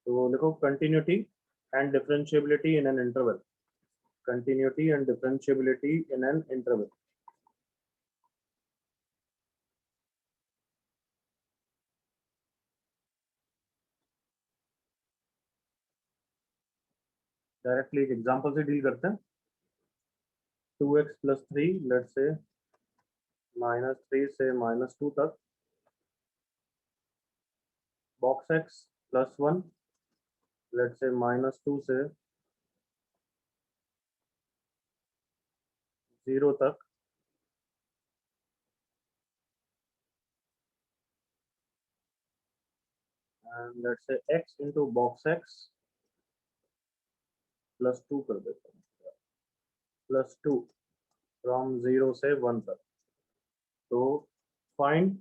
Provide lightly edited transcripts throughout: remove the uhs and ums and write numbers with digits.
तो लिखो continuity and differentiability in an interval, continuity and differentiability in an interval. Directly एक example से deal करते हैं. 2x plus 3, लेट्स से -3 से -2 तक, box x plus 1, let's say -2 से 0 तक, एंड लेट्स से x into box x plus 2 कर देते हैं, +2 फ्रॉम 0 से 1 तक. तो find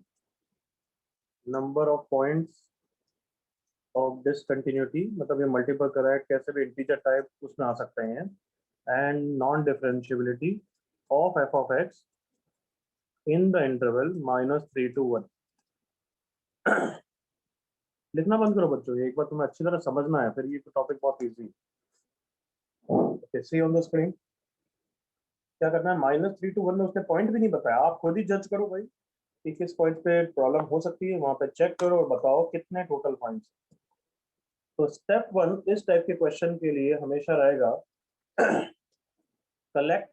number of points of discontinuity, मतलब ये मल्टीपल करा है, कैसे भी इंटीजर टाइप उसमें आ सकते हैं, and non differentiability of F of x in the interval -3 to 1. लिखना बंद करो बच्चों, ये एक बार तुम्हें अच्छी तरह समझना है, फिर ये टॉपिक बहुत इजी है. Okay, see on the screen. क्या करना है, -3 to 1 में उसने पॉइंट भी नहीं बताया, आप खुद ही जज करो भाई कि किस पॉइंट पे प्रॉब्लम हो सकती है, वहां पे चेक करो और बताओ कितने टोटल पॉइंट्स. तो स्टेप 1 इस टाइप के क्वेश्चन के लिए हमेशा रहेगा collect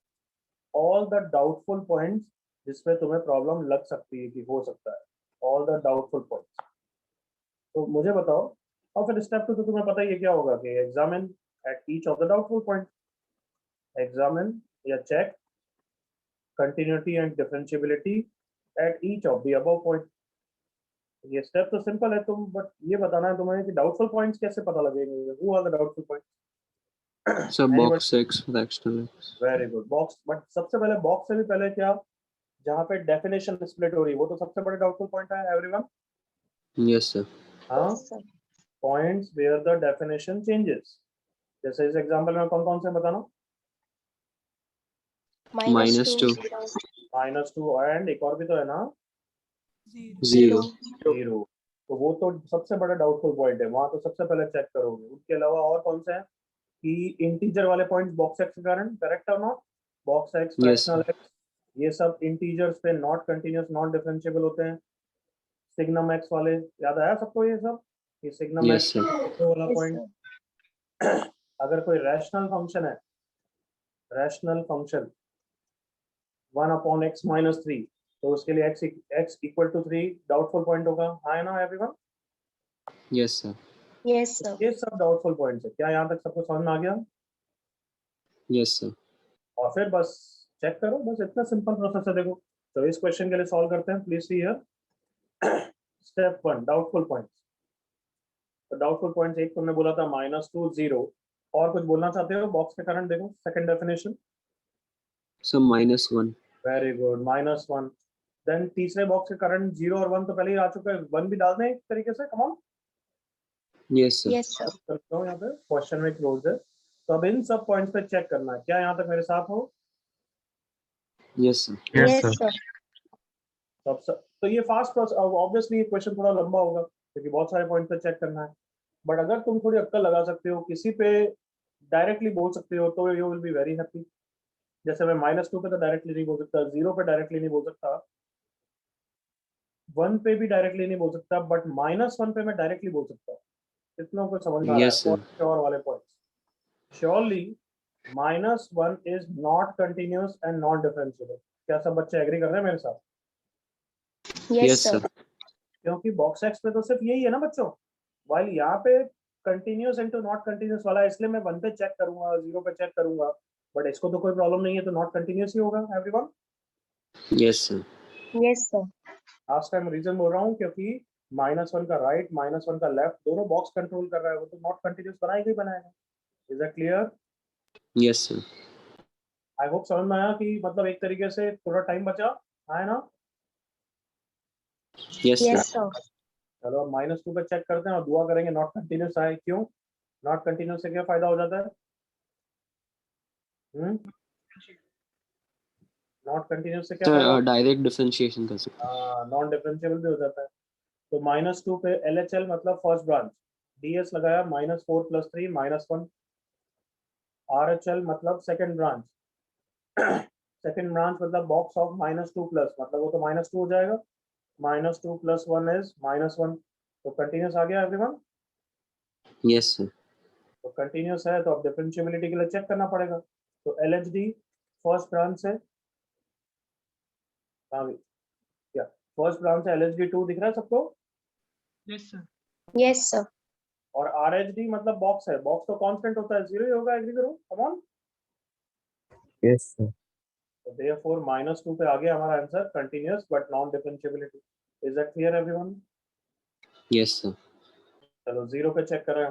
all the doubtful points जिसमें तुम्हें प्रॉब्लम लग सकती है कि हो सकता है, ऑल द डाउटफुल पॉइंट्स. तो मुझे बताओ, और फिर स्टेप 2 तो तुम्हें पता ही है क्या होगा कि examine at each of the doubtful point, examine या check continuity and differentiability at each of the above point. ये स्टेप तो सिंपल है, तुम बट ये बताना है तुम्हें कि डाउटफुल पॉइंट्स कैसे पता लगेंगे, who are the doubtful points. सब box x fractional x. Very good, box. But सबसे पहले बॉक्स से भी पहले क्या, जहाँ पे डेफिनेशन स्प्लिट हो रही है वो तो सबसे बड़ा डाउटफुल पॉइंट है एवरीवन. Yes sir. हाँ, points where the definition changes. जैसे इस एग्जांपल में कौन कौन से बताना, -2 -2 एंड एक और भी तो है ना, 0. 0. तो वो तो सबसे बड़ा डाउटफुल पॉइंट है, वहां तो सबसे पहले चेक करोगे. उसके अलावा और कौन से हैं कि इंटीजर वाले पॉइंट्स बॉक्स एक्स के कारण, करेक्ट और not, box x, fractional x, ये सब इंटीजर्स पे नॉट कंटीन्यूअस नॉन डिफरेंशिएबल होते हैं. सिग्नम एक्स वाले याद आया सबको, ये सब, ये सिग्नम Yes, एक्स वाला पॉइंट. अगर कोई रैशनल फंक्शन है, रैशनल फंक्शन 1/x-3, तो उसके लिए x equal to 3 doubtful point होगा. हाँ ना everyone? Yes sir. Yes sir. ये सब डाउटफुल पॉइंट्स है. क्या यहाँ तक सबको समझ में आ गया? Yes sir. और फिर बस चेक करो, बस इतना सिंपल प्रोसेस है. देखो, तो इस क्वेश्चन के लिए सॉल्व करते हैं. Please see here. Step 1 doubtful points. तो डाउटफुल पॉइंट्स एक तुमने बोला था -2 0, और कुछ बोलना चाहते हो बॉक्स के कारण? देखो second definition. Sir -1. Very good, -1. Then तीसरे बॉक्स के कारण 0 और 1 तो पहले ही आ चुका है, 1 भी डाल दें एक तरीके से. Come on. Yes sir. Yes sir. करता हूँ यहाँ पे क्वेश्चन में क्लोज है. तो अब इन सब पॉइंट्स पे चेक करना है. क्या यहाँ तक मेरे साथ हो? Yes sir. Yes sir. तो ये फास्ट प्रोसेस. ऑब्वियसली ये क्वेश्चन थोड़ा लंबा होगा क्योंकि बहुत सारे पॉइंट पे चेक करना है. बट अगर तुम थोड़ी अक्कल लगा सकते हो, किसी पे डायरेक्टली बोल सकते हो, तो you will be very happy. जैसे मैं -2 पे तो डायरेक्टली नहीं बोल सकता, 0 पे डायरेक्टली नहीं बोल सकता, 1 पे भी डायरेक्टली नहीं बोल सकता, बट -1 पे मैं डायरेक्टली बोल सकता हूँ. इतना कुछ समझ में आ रहा Yes, है? sir. श्योर वाले points. Surely -1 is not continuous and not differentiable. क्या सब बच्चे एग्री कर रहे हैं मेरे साथ? Yes Yes, sir. sir. क्योंकि बॉक्स एक्स पे तो सिर्फ यही है ना बच्चों, वाइल यहाँ पे कंटिन्यूअस इनटू नॉट कंटिन्यूअस वाला है, इसलिए मैं 1 पे चेक करूंगा, 0 पे चेक करूंगा. बट इसको तो कोई प्रॉब्लम नहीं है, तो नॉट कंटिन्यूअस ही होगा everyone. Yes, sir. Yes sir. Last time reason बोल रहा हूँ क्योंकि -1 का राइट, -1 का लेफ्ट दोनों बॉक्स कंट्रोल कर रहा है, वो तो नॉट कंटिन्यूअस बनाएगा ही बनाएगा. Is that clear? Yes, sir. I hope समझ में आया कि मतलब एक तरीके से थोड़ा टाइम बचा है ना. Yes, sir. Yes sir. चलो अब -2 पे चेक करते हैं और दुआ करेंगे नॉट कंटिन्यूअस आए. क्यों नॉट कंटिन्यूअस से क्या फायदा हो जाता है? नॉट कंटिन्यूअस से क्या Sir, फायदा? डायरेक्ट डिफरेंशिएशन कर सकते हैं. नॉन डिफरेंशिएबल भी हो जाता है. तो -2 पे LHL मतलब फर्स्ट ब्रांच, DS लगाया -4 + 3 -1। RHL मतलब सेकंड ब्रांच, सेकंड ब्रांच मतलब बॉक्स ऑफ -2 प्लस, मतलब वो तो -2 हो जाएगा। -2 + 1 इज -1। तो कंटिन्यूस आ गया एवरीवन। Yes, sir. तो कंटिन्यूस है तो अब डिफरेंशिएबिलिटी के लिए चेक करना पड़ेगा। तो LHD फर्स्ट ब्रांच से, हाँ क्या फर्स्ट ब्रांच से LHD 2 दिख रहा है सबको? Yes, sir. Yes, sir. और RHD मतलब बॉक्स है, बॉक्स तो कांस्टेंट होता है, 0 ही होगा। एग्री करो, कम ऑन। Yes, sir. तो देयरफॉर -2 पे आ गया हमारा answer, continuous but non differentiability. Is that clear everyone? Yes, sir. चलो 0 पे चेक करें।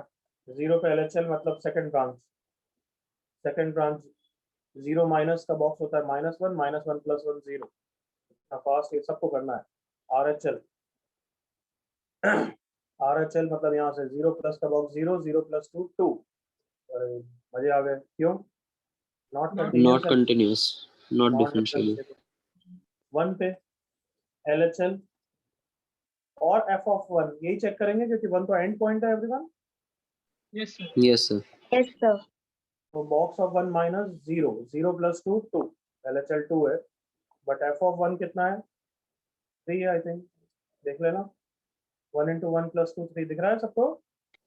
0 पे LHL मतलब second branch, second branch 0 minus का बॉक्स होता है -1 -1 + 1 0। इतना फास्ट ये सबको करना है। RHL RHL मतलब यहाँ से 0 प्लस का बॉक्स 0, 0 + 2 2। अरे मजे आ गए, क्यों? Not Not continuous Not continuous. Not non differentiable. Differentiable. 1 पे LHL और f(1) यही चेक करेंगे क्योंकि 1 तो एंड पॉइंट है everyone. yes, sir. Yes, sir. Yes, sir. तो बॉक्स ऑफ 1 -0, 0 + 2 2, LHL 2 है, बट f(1) कितना है? 3 है आई थिंक, देख लेना। 1 × 1 + 2 3 दिख रहा है सबको?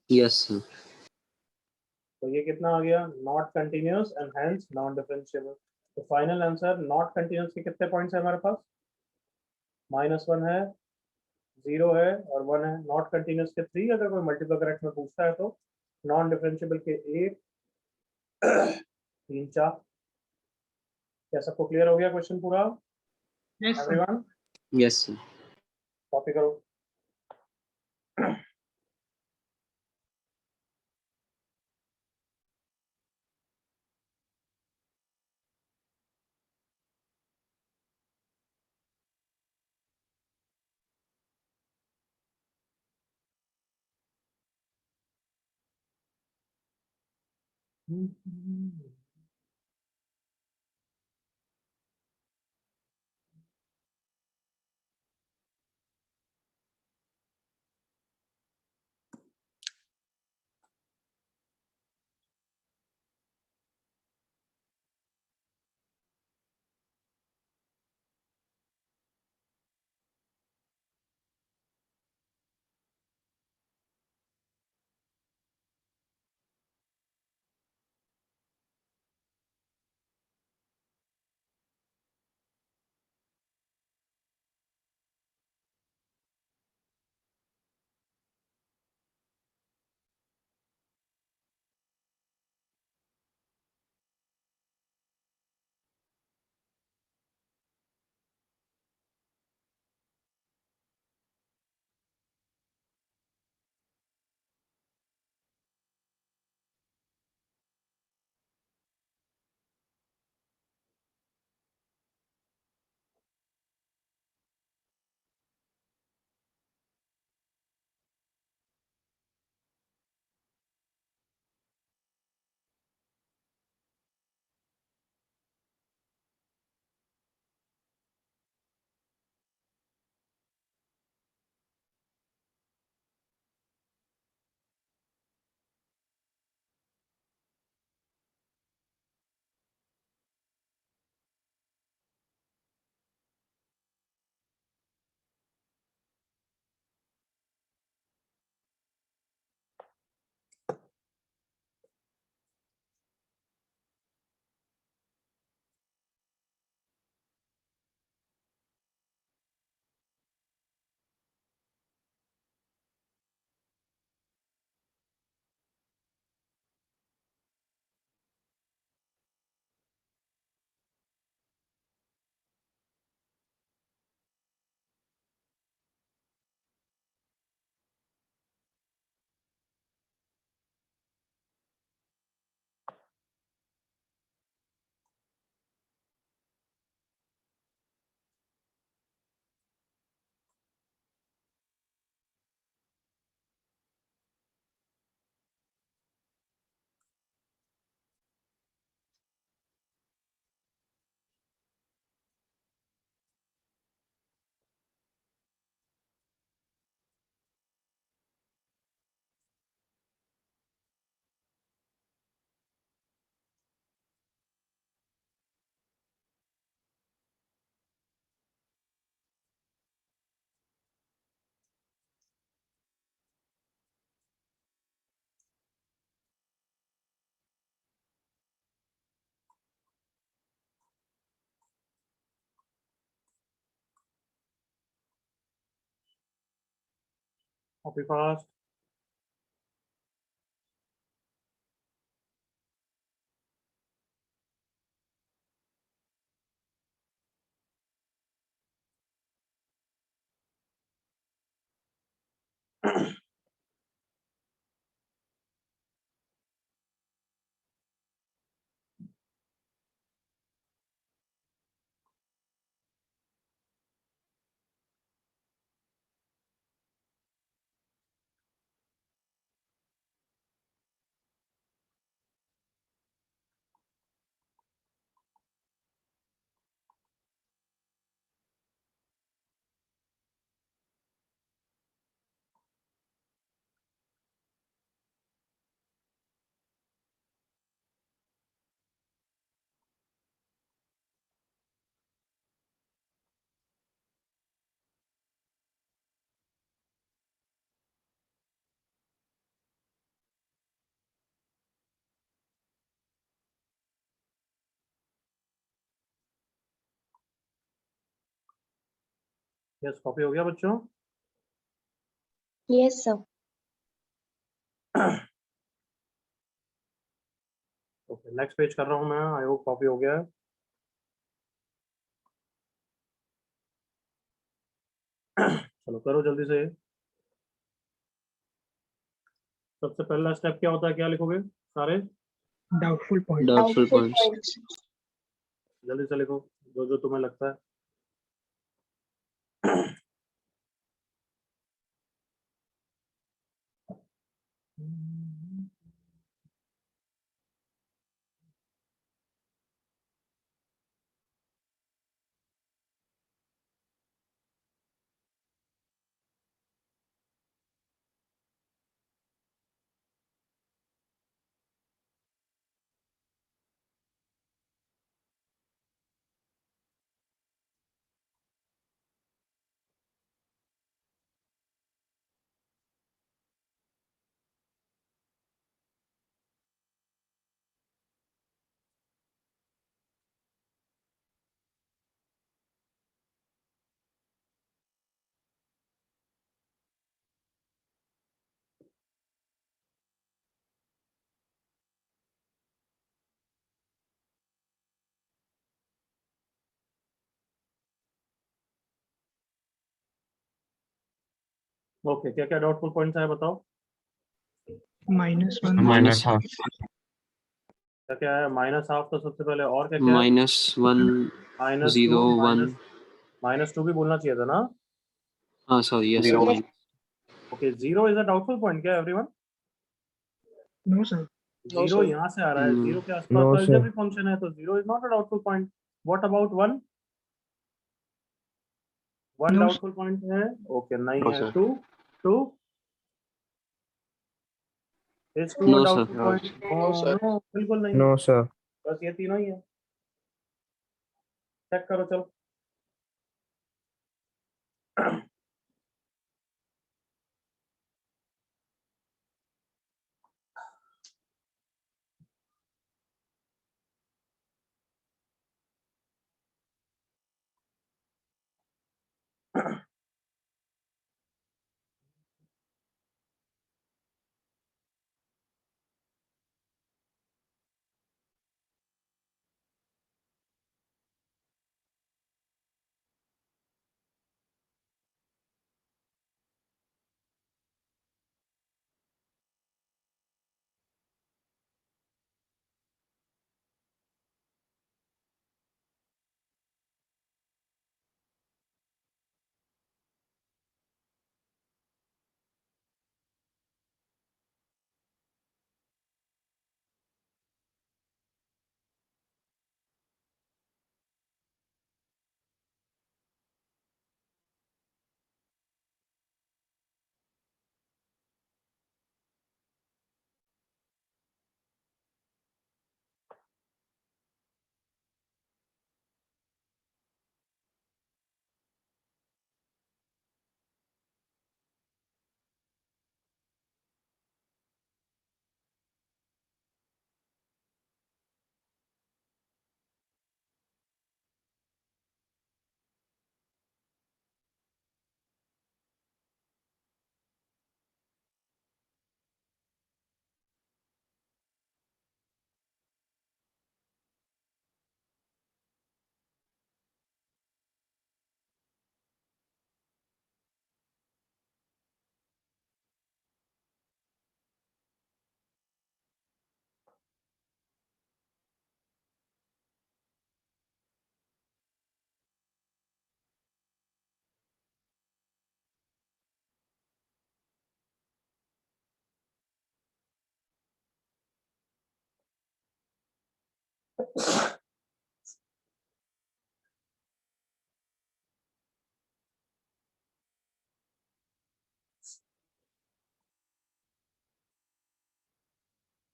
Yes, sir. तो ये कितना आ गया? Not continuous and hence non differentiable. तो फाइनल आंसर नॉट कंटिन्यूअस के कितने पॉइंट्स है हमारे पास? -1 है, 0 है और 1 है। नॉट कंटिन्यूअस के 3, अगर कोई मल्टीपल करेक्ट में पूछता है तो। नॉन डिफरेंशिएबल के 1 3 4। क्या सबको क्लियर हो गया क्वेश्चन पूरा Yes, sir. Everyone? Yes, sir. Copy करो। Copy fast. यस, कॉपी हो गया बच्चों? Yes, sir. Okay, next page कर रहा हूँ मैं। आई होप कॉपी हो गया है। चलो करो जल्दी से। सबसे पहला स्टेप क्या होता है, क्या लिखोगे सारे? Doubtful point. Doubtful Doubtful points. points. जल्दी से लिखो जो जो तुम्हें लगता है। ओके, क्या क्या डाउटफुल पॉइंट्स है बताओ? -1. Minus half. क्या क्या है? -हाफ तो सबसे पहले, और क्या क्या है? -1 0 1. -2 भी बोलना चाहिए था ना? हाँ sorry, yes sir. Yes. Okay, 0 is a doubtful point क्या एवरीवन? No, sir. जीरो यहाँ से आ रहा है, No. जीरो के आसपास No, तो sir. अलजेब्रिक फंक्शन है, तो 0 is not a doubtful point. What about 1? 1 No, doubtful point है। ओके, नहीं No, है। sir. 2 is 2 No, a sir. Doubtful point? No, बिल्कुल नहीं। No, sir. बस ये तीनों ही है। चेक करो चलो।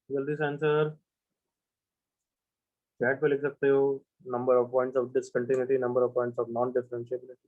जल्दी से आंसर चैट पे लिख सकते हो। Number of points of discontinuity, number of points of non differentiability.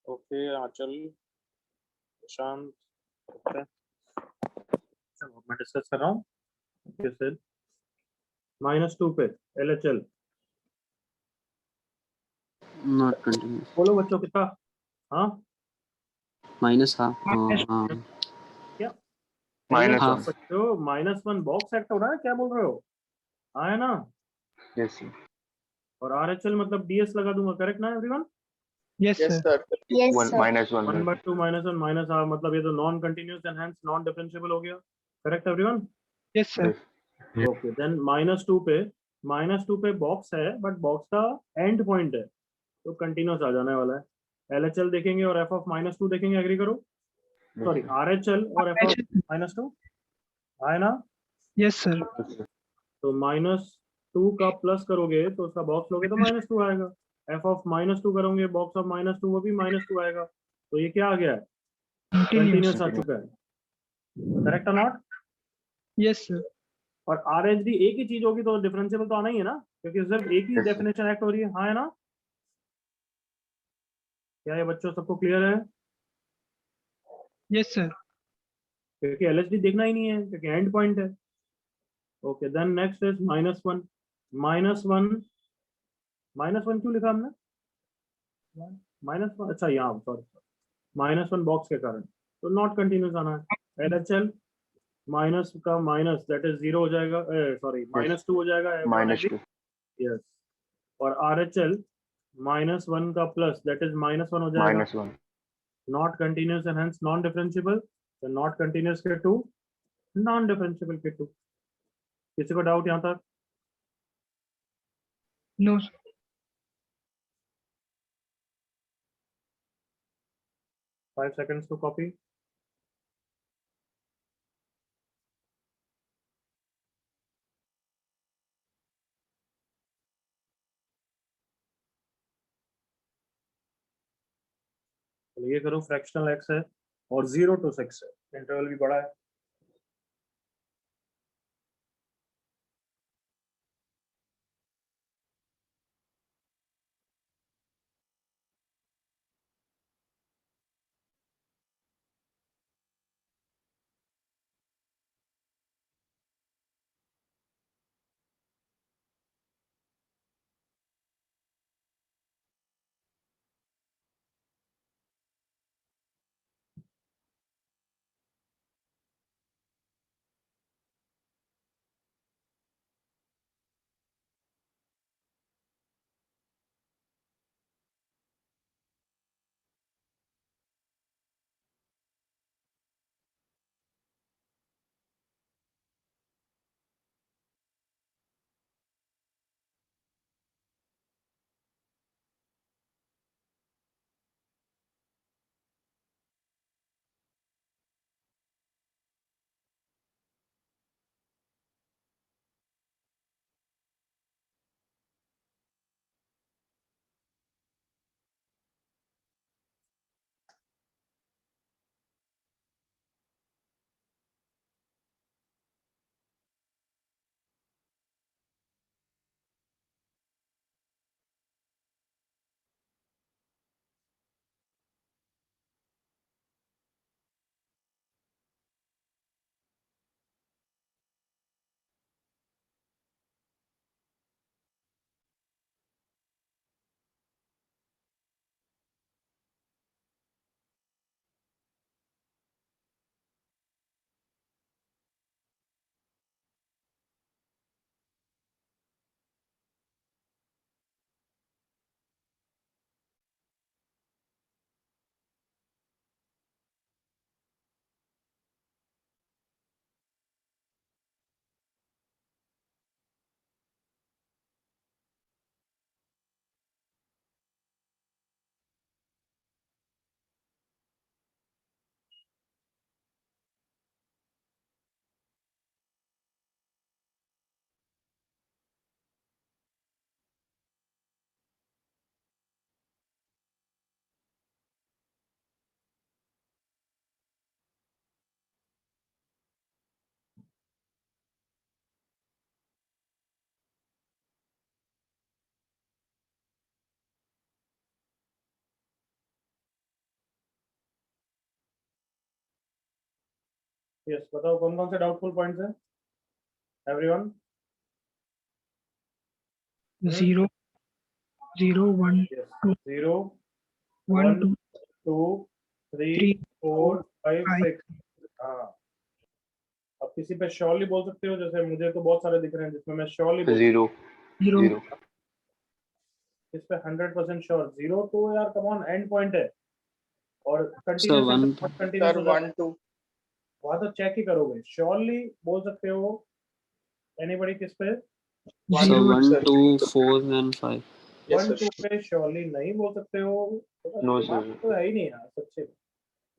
Okay Anchal, Prashant, okay चलो मैं डिस्कस कर रहा हूँ। फिर -2 पे LHL Not continuous. बोलो बच्चों कितना? हाँ Minus half. हाँ. क्या Minus half. one. बच्चों -1 बॉक्स सेट हो रहा है, क्या बोल रहे हो? हाँ है ना? Yes, sir. और RHL मतलब DS लगा दूंगा, करेक्ट ना everyone? Yes, sir. Yes, One sir. minus one. 1/2 -1 -half मतलब ये तो non continuous and hence non differentiable हो गया, correct everyone? Yes, sir. Yes. Okay then -2 पे बॉक्स है, बट बॉक्स का एंड पॉइंट है तो कंटिन्यूस आ जाने वाला है। LHL देखेंगे और f ऑफ -2 देखेंगे, एग्री करो। Yes, sorry sir. RHL और f ऑफ -2 है ना? Yes, sir. Yes, sir. तो -2 का प्लस करोगे तो उसका बॉक्स लोगे तो -2 आएगा। f ऑफ -2 करोगे बॉक्स ऑफ -2 वो भी -2 आएगा। तो ये क्या आ गया है? Continuous. कंटिन्यूस आ चुका है, करेक्ट और नॉट? Yes, sir. और RHD एक ही चीज होगी तो डिफरेंशिएबल तो आना ही है ना, क्योंकि सिर्फ एक ही Yes, sir. डेफिनेशन एक्ट हो रही है। हाँ है ना? क्या ये बच्चों सबको क्लियर है? Yes, sir. क्योंकि LHD देखना ही नहीं है क्योंकि एंड पॉइंट है। ओके देन नेक्स्ट इज -1 -1 क्यों लिखा हमने? -1 अच्छा यहाँ सॉरी -1 बॉक्स के कारण, तो नॉट कंटिन्यूस आना है। LHL माइनस का माइनस दैट इज 0 हो जाएगा, सॉरी Yes. -2 हो जाएगा। Minus two. यस और RHL -1 का प्लस दैट इज -1 हो जाएगा। Minus one. Not continuous and hence non differentiable, तो नॉट कंटिन्यूस के 2, नॉन डिफरेंशिएबल के 2। किसी को डाउट यहाँ तक? No, sir. 5 seconds to copy। तो ये करो फ्रैक्शनल एक्स है और 0 to 6 है, इंटरवल भी बड़ा है। यस बताओ कौन कौन से डाउटफुल पॉइंट्स हैं एवरीवन? 0, 0, 1, यस 2, 0 1, 1 2, 2 3 3, 4 4, 5 5. 6। हाँ अब किसी पे श्योरली बोल सकते हो, जैसे मुझे तो बहुत सारे दिख रहे हैं जिसमें मैं श्योरली बोल 0 0, 0 इस पे 100% श्योर। 0 तो यार कम ऑन एंड पॉइंट है और So continuous one. Not continuous sir होता है, 1 2 वहां तो चेक ही करोगे। श्योरली बोल सकते हो एनीबॉडी किस पे? So 0, 1, sir. 2, 4 and 5. Yes, 1 sir. 2 पे श्योरली नहीं बोल सकते हो, No, दिमाग sir. तो है ही नहीं यार सच्चे।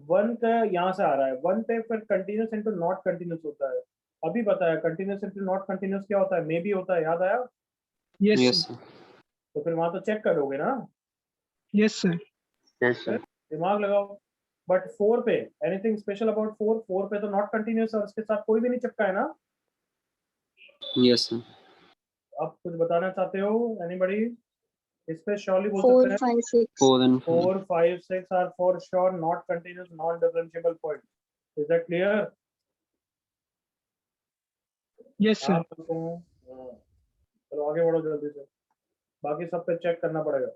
1 का यहाँ से आ रहा है, 1 पे फिर कंटिन्यूस इनटू नॉट कंटिन्यूस होता है। अभी बताया कंटिन्यूस इनटू नॉट कंटिन्यूस क्या होता है, मे बी होता है, याद आया? yes, Yes, sir. sir. तो फिर वहां तो चेक करोगे ना, Yes, sir. Yes, sir. दिमाग लगाओ। But 4 pay anything special about 4? 4 पे तो नॉट कंटिन्यूस और उसके साथ कोई भी नहीं चिपका है ना। Yes, sir. आप कुछ बताना चाहते हो एनीबॉडी? इस पे श्योरली बोल 4, सकते हैं 5, 6. 4 and 5. 4 5 6 are for sure not continuous non differentiable point. Is that clear? Yes, sir. हाँ चलो आगे बढ़ो जल्दी से, बाकी सब पे चेक करना पड़ेगा।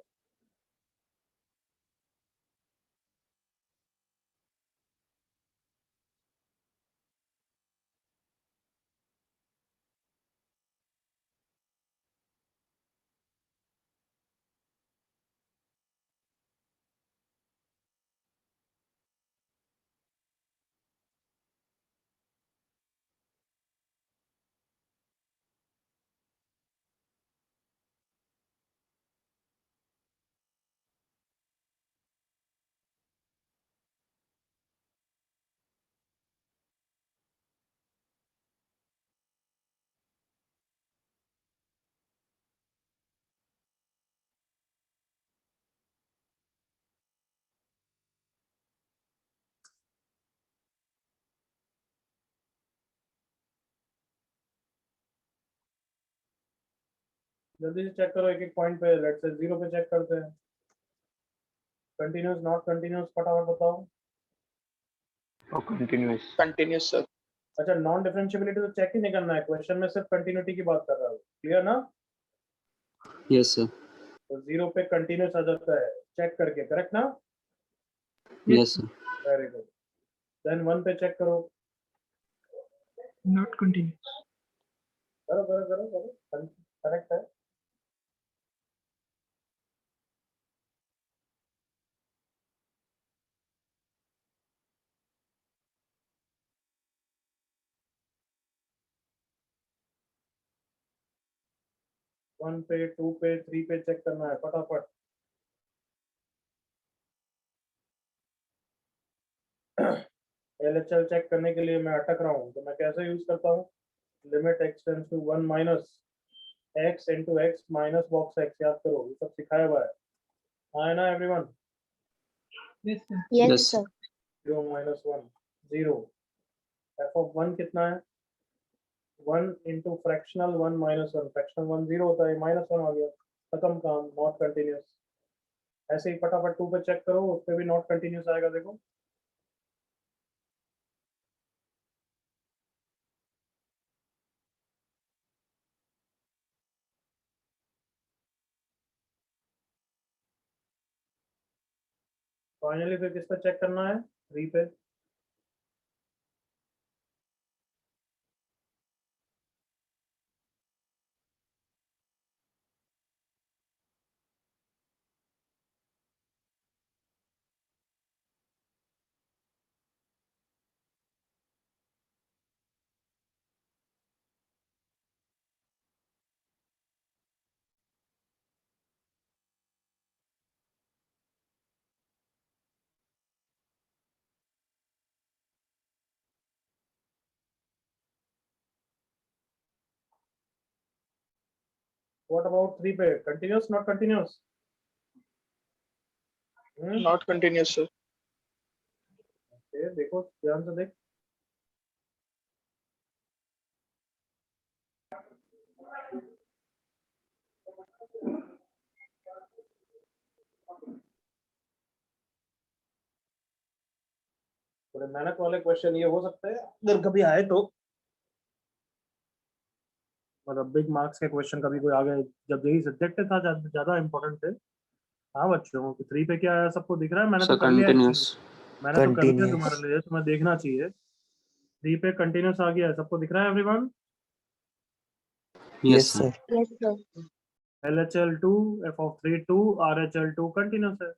जल्दी से चेक करो एक एक पॉइंट पे। लेट्स से 0 पे चेक करते हैं, कंटिन्यूस नॉट कंटिन्यूस फटाफट बताओ। Oh, continuous. Continuous, sir. अच्छा नॉन डिफरेंशिएबिलिटी तो चेक ही नहीं करना है, क्वेश्चन में सिर्फ कंटिन्यूटी की बात कर रहा हूँ, क्लियर ना? Yes, sir. तो 0 पे कंटिन्यूस आ जाता है चेक करके, करेक्ट ना? Yes, sir. Very good. Then 1 पे चेक करो, Not continuous. करो करो करो करो, करेक्ट है। वन पे 2 पे 3 पे चेक करना है फटाफट। एलएचएल चेक करने के लिए मैं अटक रहा हूँ, तो मैं कैसे यूज करता हूँ? Limit X tends to 1 minus X into X minus box X, याद करो ये सब सिखाया हुआ है। हाँ है ना everyone? Yes, sir. Yes, Yes. sir. 0 minus 1 0। F of 1 कितना है? 1 इंटू फ्रैक्शनल 1 माइनस 1, फ्रैक्शनल 1 0 होता है, माइनस 1 आ गया, खत्म काम, नॉट कंटिन्यूस। ऐसे ही फटाफट 2 पे चेक करो, उस पे भी नॉट कंटिन्यूस आएगा, देखो। फाइनली फिर किस पे चेक करना है? 3 पे। व्हाट अबाउट 3 पे? Continuous not continuous? Not continuous, sir. देखो ध्यान से देख। थोड़े मेहनत वाले क्वेश्चन ये हो सकते हैं अगर कभी आए तो, मतलब बिग मार्क्स के क्वेश्चन कभी कोई आ गए, जब यही सब्जेक्ट था ज्यादा इंपॉर्टेंट थे। हाँ बच्चों, 3 पे क्या है सबको दिख रहा है? मैंने Sir, तो कर लिया continuous. actually। मैंने तो कर लिया Continuous. तुम्हारे लिए, तुम्हें देखना चाहिए। 3 पे कंटिन्यूस आ गया है, सबको दिख रहा है everyone? Yes, sir. sir. Yes, sir. LHL2 f of 3 2, RHL2 continuous है।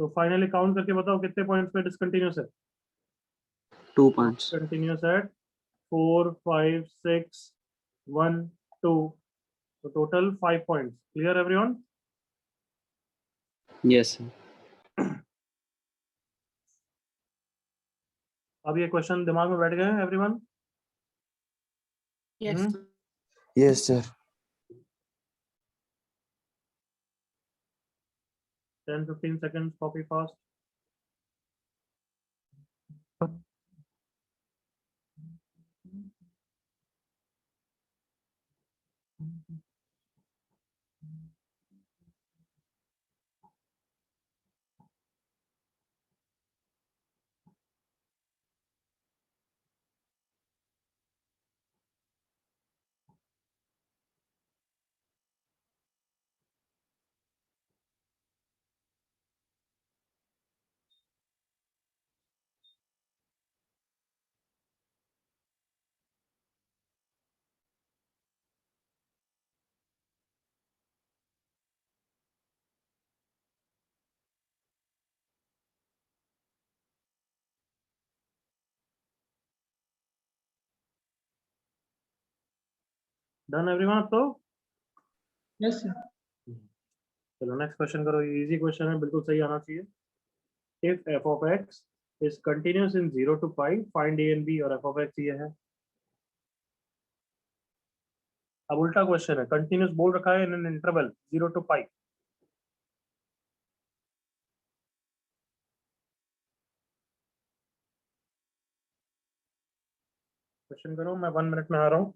तो फाइनली काउंट करके बताओ कितने पॉइंट्स पे डिसकंटिन्यूस है? 2 points. कंटिन्यूस एट 4 5 6 1 2, तो total 5 points. Clear everyone? Yes, sir. अब ये क्वेश्चन दिमाग में बैठ गए हैं everyone? Yes. Yes, sir. 10-15 seconds, copy fast. Done everyone अब तो? Yes, sir. चलो नेक्स्ट क्वेश्चन करो, ये इजी क्वेश्चन है, बिल्कुल सही आना चाहिए। If f of x is continuous in 0 to pi, find a and b, और f of x ये है। अब उल्टा क्वेश्चन है, कंटिन्यूस बोल रखा है in an interval 0 to pi। Question करो, मैं 1 मिनट में आ रहा हूँ।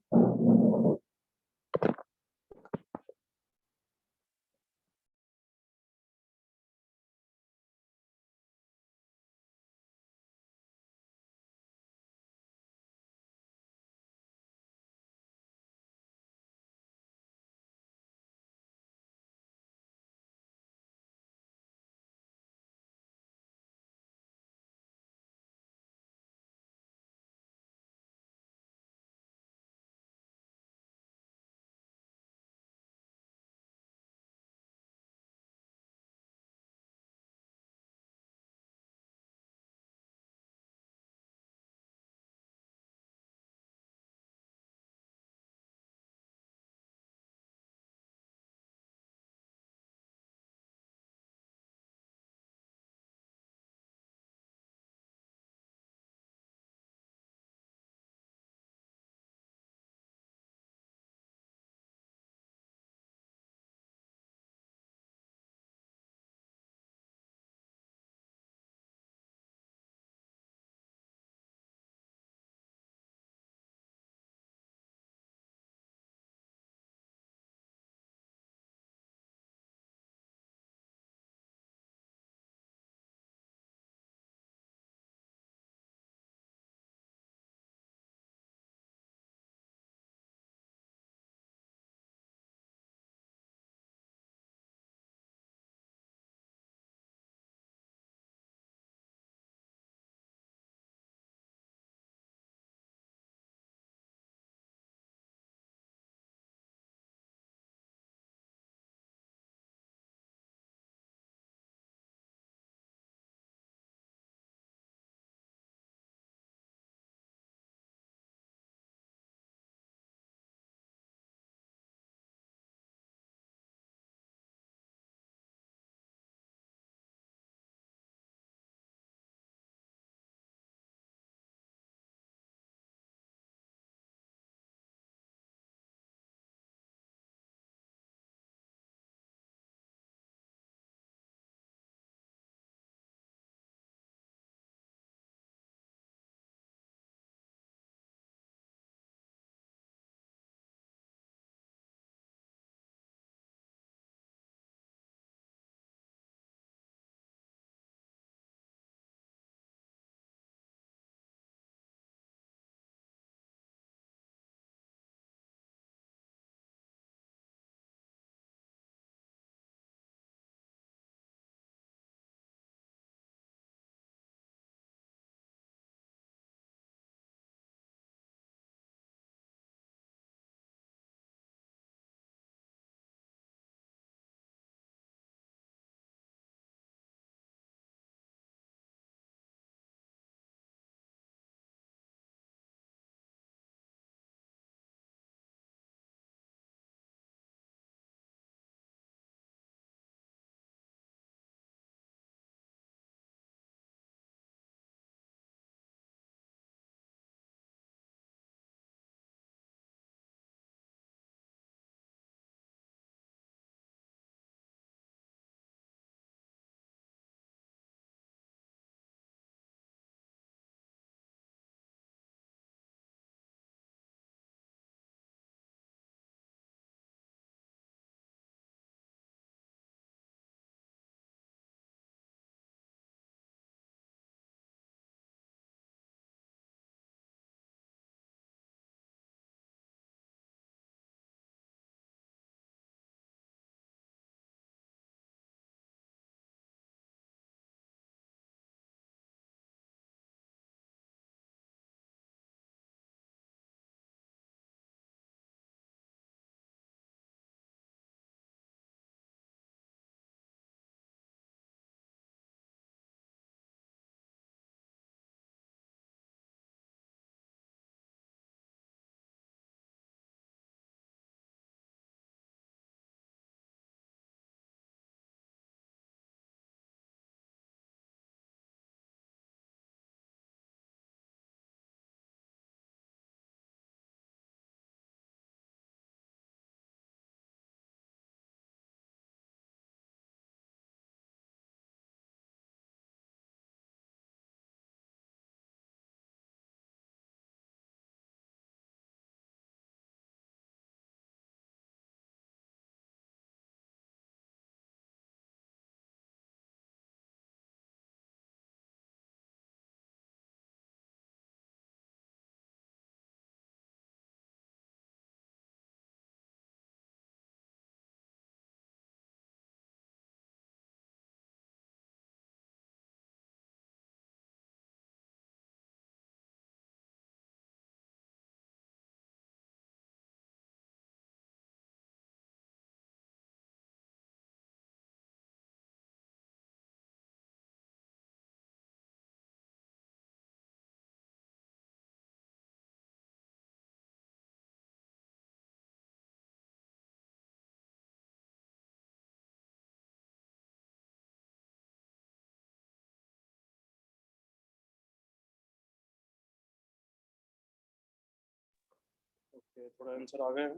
थोड़ा आंसर आ गए।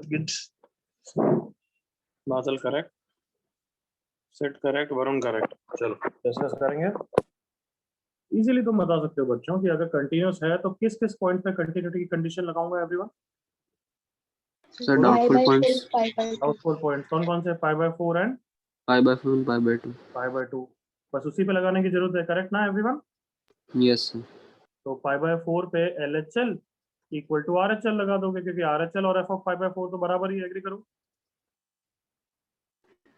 गुड। बादल correct, set correct, Varun correct. चलो डिस्कस करेंगे। इजीली तुम बता सकते हो बच्चों कि अगर कंटिन्यूस है तो किस किस पॉइंट पे कंटिन्यूटी की कंडीशन लगाऊंगा everyone? Sir, doubtful points. Doubtful point कौन कौन से? 5/4 एंड 5/4 and 5/2. 5/2, बस उसी पे लगाने की जरूरत है। करेक्ट ना एवरीवन? Yes, sir. तो 5/4 पे LHL इक्वल टू RHL लगा दोगे, क्योंकि RHL और f of 5/4 तो बराबर ही। एग्री करो?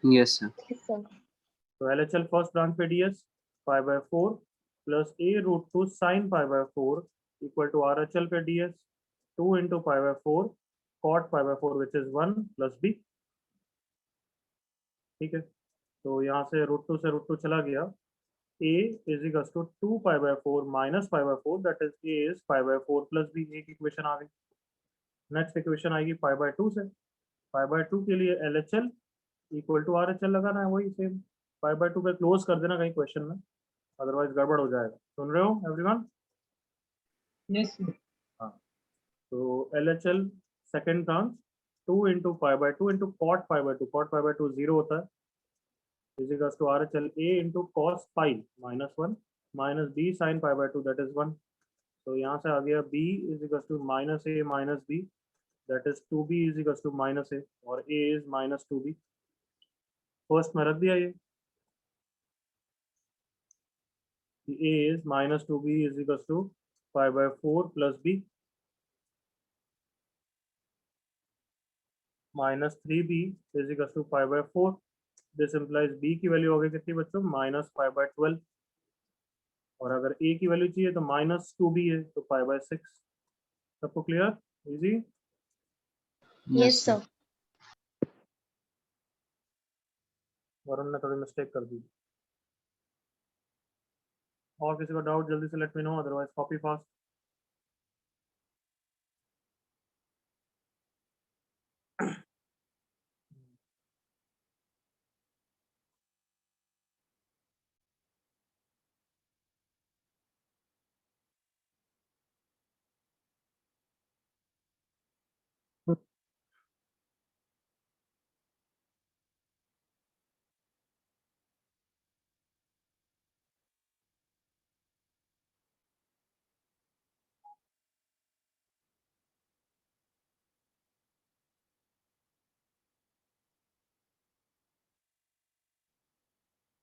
Yes, sir. Yes, sir. तो LHL फर्स्ट ब्रांच पे ds 5/4 plus a√2 sin 5/4 equal to RHL पे ds 2 into 5/4 cot 5/4 which is 1 plus b। ठीक है, तो यहाँ से √2 से √2 चला गया। a is equals to 2 minus 5/4 that is a is 5/4 plus b। एक इक्वेशन आ गई। नेक्स्ट इक्वेशन आएगी 5/2 से। 5/2 के लिए LHL इक्वल टू RHL लगाना है, वही सेम। 5/2 पे क्लोज कर देना कहीं क्वेश्चन में, अदरवाइज गड़बड़ हो जाएगा। सुन रहे हो एवरीवन? Yes, sir. हाँ, तो LHL second branch 2 into 5/2 into cot 5/2, cot 5/2 0 होता है, is equals to RHL a into cos pi minus 1 minus b sin 5/2 that is 1। तो यहाँ से आ गया b is equals to minus a minus b that is 2b is equals to minus a, और a is minus 2b। First में रख दिया ये कि a is minus 2b is equals to 5/4 plus b minus 3b is equals to 5/4। This implies b की value हो गई कितनी बच्चों? माइनस 5/12। और अगर a की वैल्यू चाहिए तो माइनस 2b है, तो 5/6। सबको clear? Easy? Yes, sir. Varun ने थोड़ी मिस्टेक कर दी। और किसी को डाउट जल्दी से let me know, otherwise copy fast.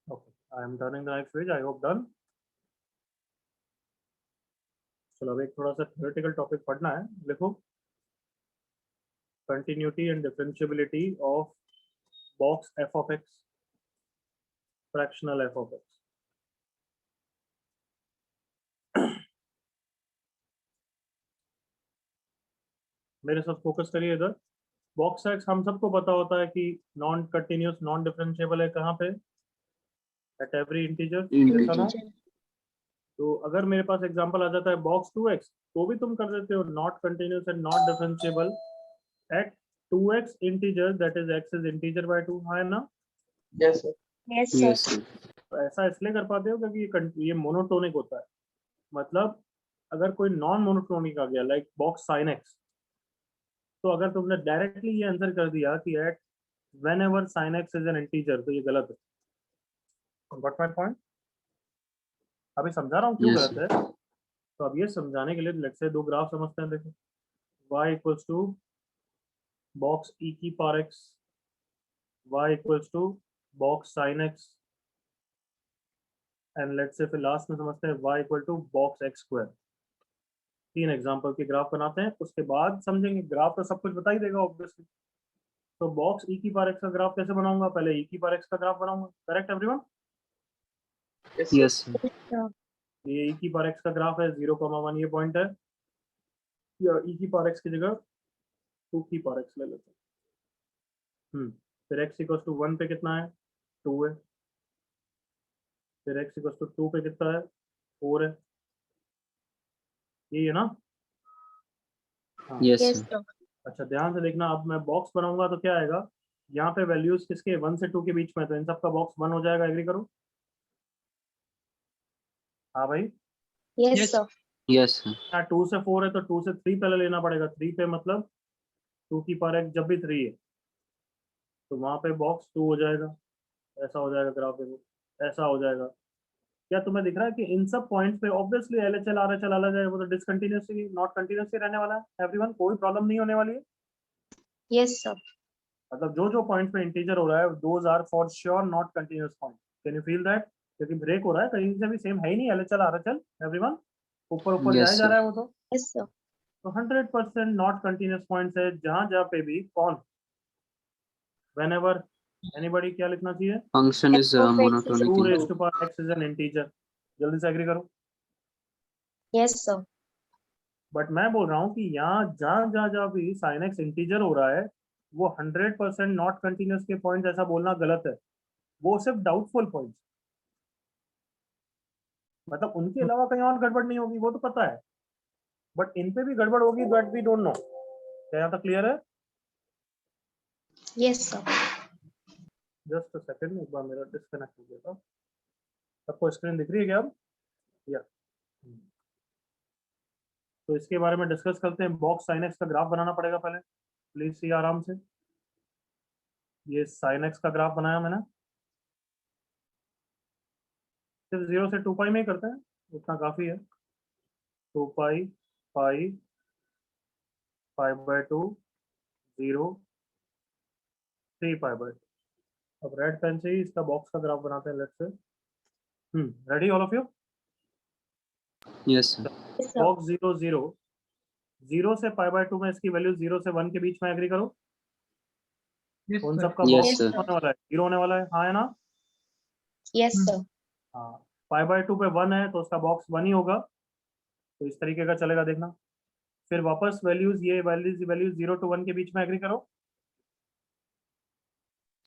Okay, I am turning the next page. I hope done. चलो अब एक थोड़ा सा थ्योरेटिकल टॉपिक पढ़ना है। देखो, continuity and differentiability of box f of x, fractional f of x। मेरे साथ फोकस करिए इधर। बॉक्स एक्स हम सबको पता होता है कि नॉन कंटिन्यूस नॉन डिफरेंशिएबल है। कहाँ पे? At every integer. Integer. तो अगर मेरे पास एग्जांपल आ जाता है बॉक्स 2x, तो भी तुम कर देते हो not continuous and not differentiable eight 2x integer that is x is integer by 2, है ना? Yes, sir. Yes, sir. Yes, sir. तो ऐसा इसलिए कर पाते हो क्योंकि ये मोनोटोनिक होता है। मतलब अगर कोई नॉन मोनोटोनिक आ गया लाइक बॉक्स साइन एक्स, तो अगर तुमने डायरेक्टली ये आंसर कर दिया कि at whenever sin x is an integer, तो ये गलत है। Got my point? अभी समझा रहा हूँ क्यों Yes, गलत है। तो अब ये समझाने के लिए लेट्स से दो ग्राफ समझते हैं। देखो, y equals to box e की power x, y equals to box sin x, and let's say फिर लास्ट में समझते हैं y equal to box x square. तीन एग्जांपल के ग्राफ बनाते हैं, उसके बाद समझेंगे। ग्राफ तो सब कुछ बता ही देगा ऑब्वियसली। तो बॉक्स e की पावर x का ग्राफ कैसे बनाऊंगा? पहले e की पावर x का ग्राफ बनाऊंगा। Correct everyone? Yes, sir. yes, sir. Yes, sir. ये e की पावर x का ग्राफ है, 0,1 ये पॉइंट है। या e की पावर x की जगह 2 की पावर x ले लेते हैं। फिर x इक्वल्स टू 1 पे कितना है? 2 है। फिर x इक्वल्स टू 2 पे कितना है? 4 है। ये है ना? हाँ। Yes, Yes, sir. sir. अच्छा, ध्यान से देखना। अब मैं बॉक्स बनाऊंगा तो क्या आएगा? यहाँ पे वैल्यूज किसके? 1 से 2 के बीच में, तो इन सबका बॉक्स 1 हो जाएगा। एग्री करो? हाँ भाई? Yes, Yes. sir. Yes, sir. यहाँ 2 से 4 है तो 2 से 3 पहले लेना पड़ेगा। 3 पे मतलब 2 की पावर x जब भी 3 है तो वहां पे बॉक्स 2 हो जाएगा। ऐसा हो जाएगा ग्राफ, देखो ऐसा हो जाएगा। क्या तुम्हें दिख रहा है कि इन सब पॉइंट्स पे ऑब्वियसली LHL RHL अलग है, वो तो डिसकंटिन्यूसली नॉट कंटिन्यूसली रहने वाला है एवरीवन, कोई प्रॉब्लम नहीं होने वाली है। Yes, sir. मतलब जो जो पॉइंट पे इंटीजर हो रहा है those are for sure not continuous point. Can you feel that? क्योंकि ब्रेक हो रहा है कहीं से भी, सेम है ही नहीं LHL RHL एवरीवन, ऊपर ऊपर Yes, जाया जा sir. रहा है वो तो। Yes, sir. तो 100% नॉट कंटिन्यूअस पॉइंट्स है जहां जहां पे भी कौन whenever anybody क्या लिखना चाहिए? Function is F of x is monotonic. 2 equal raised to- to power x is an integer। जल्दी से एग्री करो। Yes, sir. बट मैं बोल रहा हूँ कि यहाँ जहाँ जहाँ जहाँ भी sin x इंटीजर हो रहा है वो 100% नॉट कंटिन्यूअस के पॉइंट ऐसा बोलना गलत है। वो सिर्फ डाउटफुल पॉइंट, मतलब उनके अलावा कहीं और गड़बड़ नहीं होगी वो तो पता है, बट इन पे भी गड़बड़ होगी दैट वी डोंट नो। क्या यहाँ तक क्लियर है? Yes, sir. Just a second, एक बार मेरा डिस्कनेक्ट हो गया था। सबको स्क्रीन दिख रही है क्या अब? या तो इसके बारे में डिस्कस करते हैं। बॉक्स sin x का ग्राफ बनाना पड़ेगा पहले, प्लीज सी आराम से। ये sin x का ग्राफ बनाया मैंने, सिर्फ 0 से 2 पाई में ही करते हैं, उतना काफी है। 2 पाई पाई 5/2 0 3 पाई/2। अब रेड पेन से ही इसका बॉक्स का ग्राफ बनाते हैं, let's say. Ready all of you? Yes, sir. Yes, sir. Box 0 0 0 से π/2 में इसकी वैल्यू 0 से 1 के बीच में एग्री करो। Yes, उन sir. सबका Yes, बॉक्स sir. होने वाला है, 0 होने वाला है, हाँ है ना? Yes, sir. हाँ, π/2 पे 1 है तो उसका बॉक्स 1 ही होगा, तो इस तरीके का चलेगा देखना। फिर वापस वैल्यूज, ये वैल्यूज 0 to 1 के बीच में एग्री करो।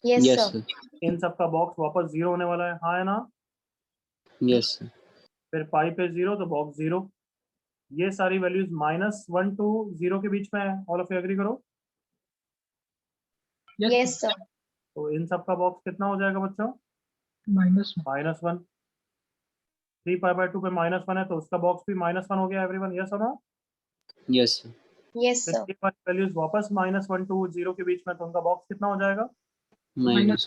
Yes, Yes, sir. sir. इन सबका बॉक्स वापस 0 होने वाला है, हाँ है ना? Yes, sir. फिर पाई पे 0 तो बॉक्स 0। ये सारी वैल्यूज -1 to 0 के बीच में है, ऑल ऑफ यू एग्री करो। Yes, sir. तो इन सबका बॉक्स कितना हो जाएगा बच्चों? -1. -1। 3 π/2 पे -1 है तो उसका बॉक्स भी -1 हो गया एवरीवन, यस और नो? Yes, sir. Yes, फिर sir. ये वाली वैल्यूज वापस -1 to 0 के बीच में, तो उनका बॉक्स कितना हो जाएगा? Minus.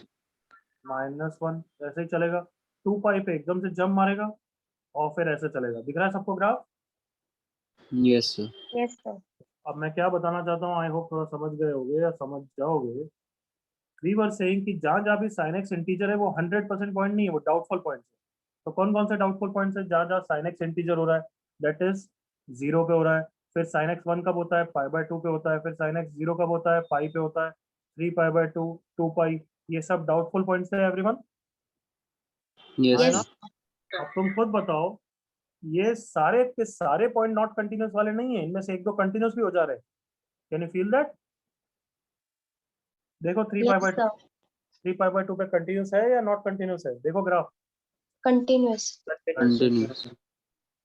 -1। ऐसे ही चलेगा। 2 पाई पे एकदम से जंप मारेगा और फिर ऐसे चलेगा। दिख रहा है सबको graph? Yes, sir. Yes, sir. अब मैं क्या बताना चाहता हूँ, आई होप थोड़ा समझ गए होगे या समझ जाओगे। वी वर सेइंग कि जहाँ जहाँ भी sin x इंटीजर है वो 100% पॉइंट नहीं है, वो डाउटफुल पॉइंट है। तो कौन कौन से डाउटफुल पॉइंट्स है? जहाँ जहाँ sin x इंटीजर हो रहा है दैट इज 0 पे हो रहा है, फिर sin x 1 कब होता है? π/2 पे होता है, फिर sin x 0 कब होता है? पाई पे होता है, 3 π/2 2 पाई, ये सब डाउटफुल पॉइंट्स है एवरीवन, Yes, है Yes. ना? sir. अब तुम खुद बताओ, ये सारे के सारे पॉइंट नॉट कंटिन्यूस वाले नहीं है, इनमें से एक दो कंटिन्यूस भी हो जा रहे हैं। Can you feel that? देखो 3 Yes, π/2, sir. 3 π/2 पे कंटिन्यूस है या नॉट कंटिन्यूस है? देखो ग्राफ। Continuous. Continuous.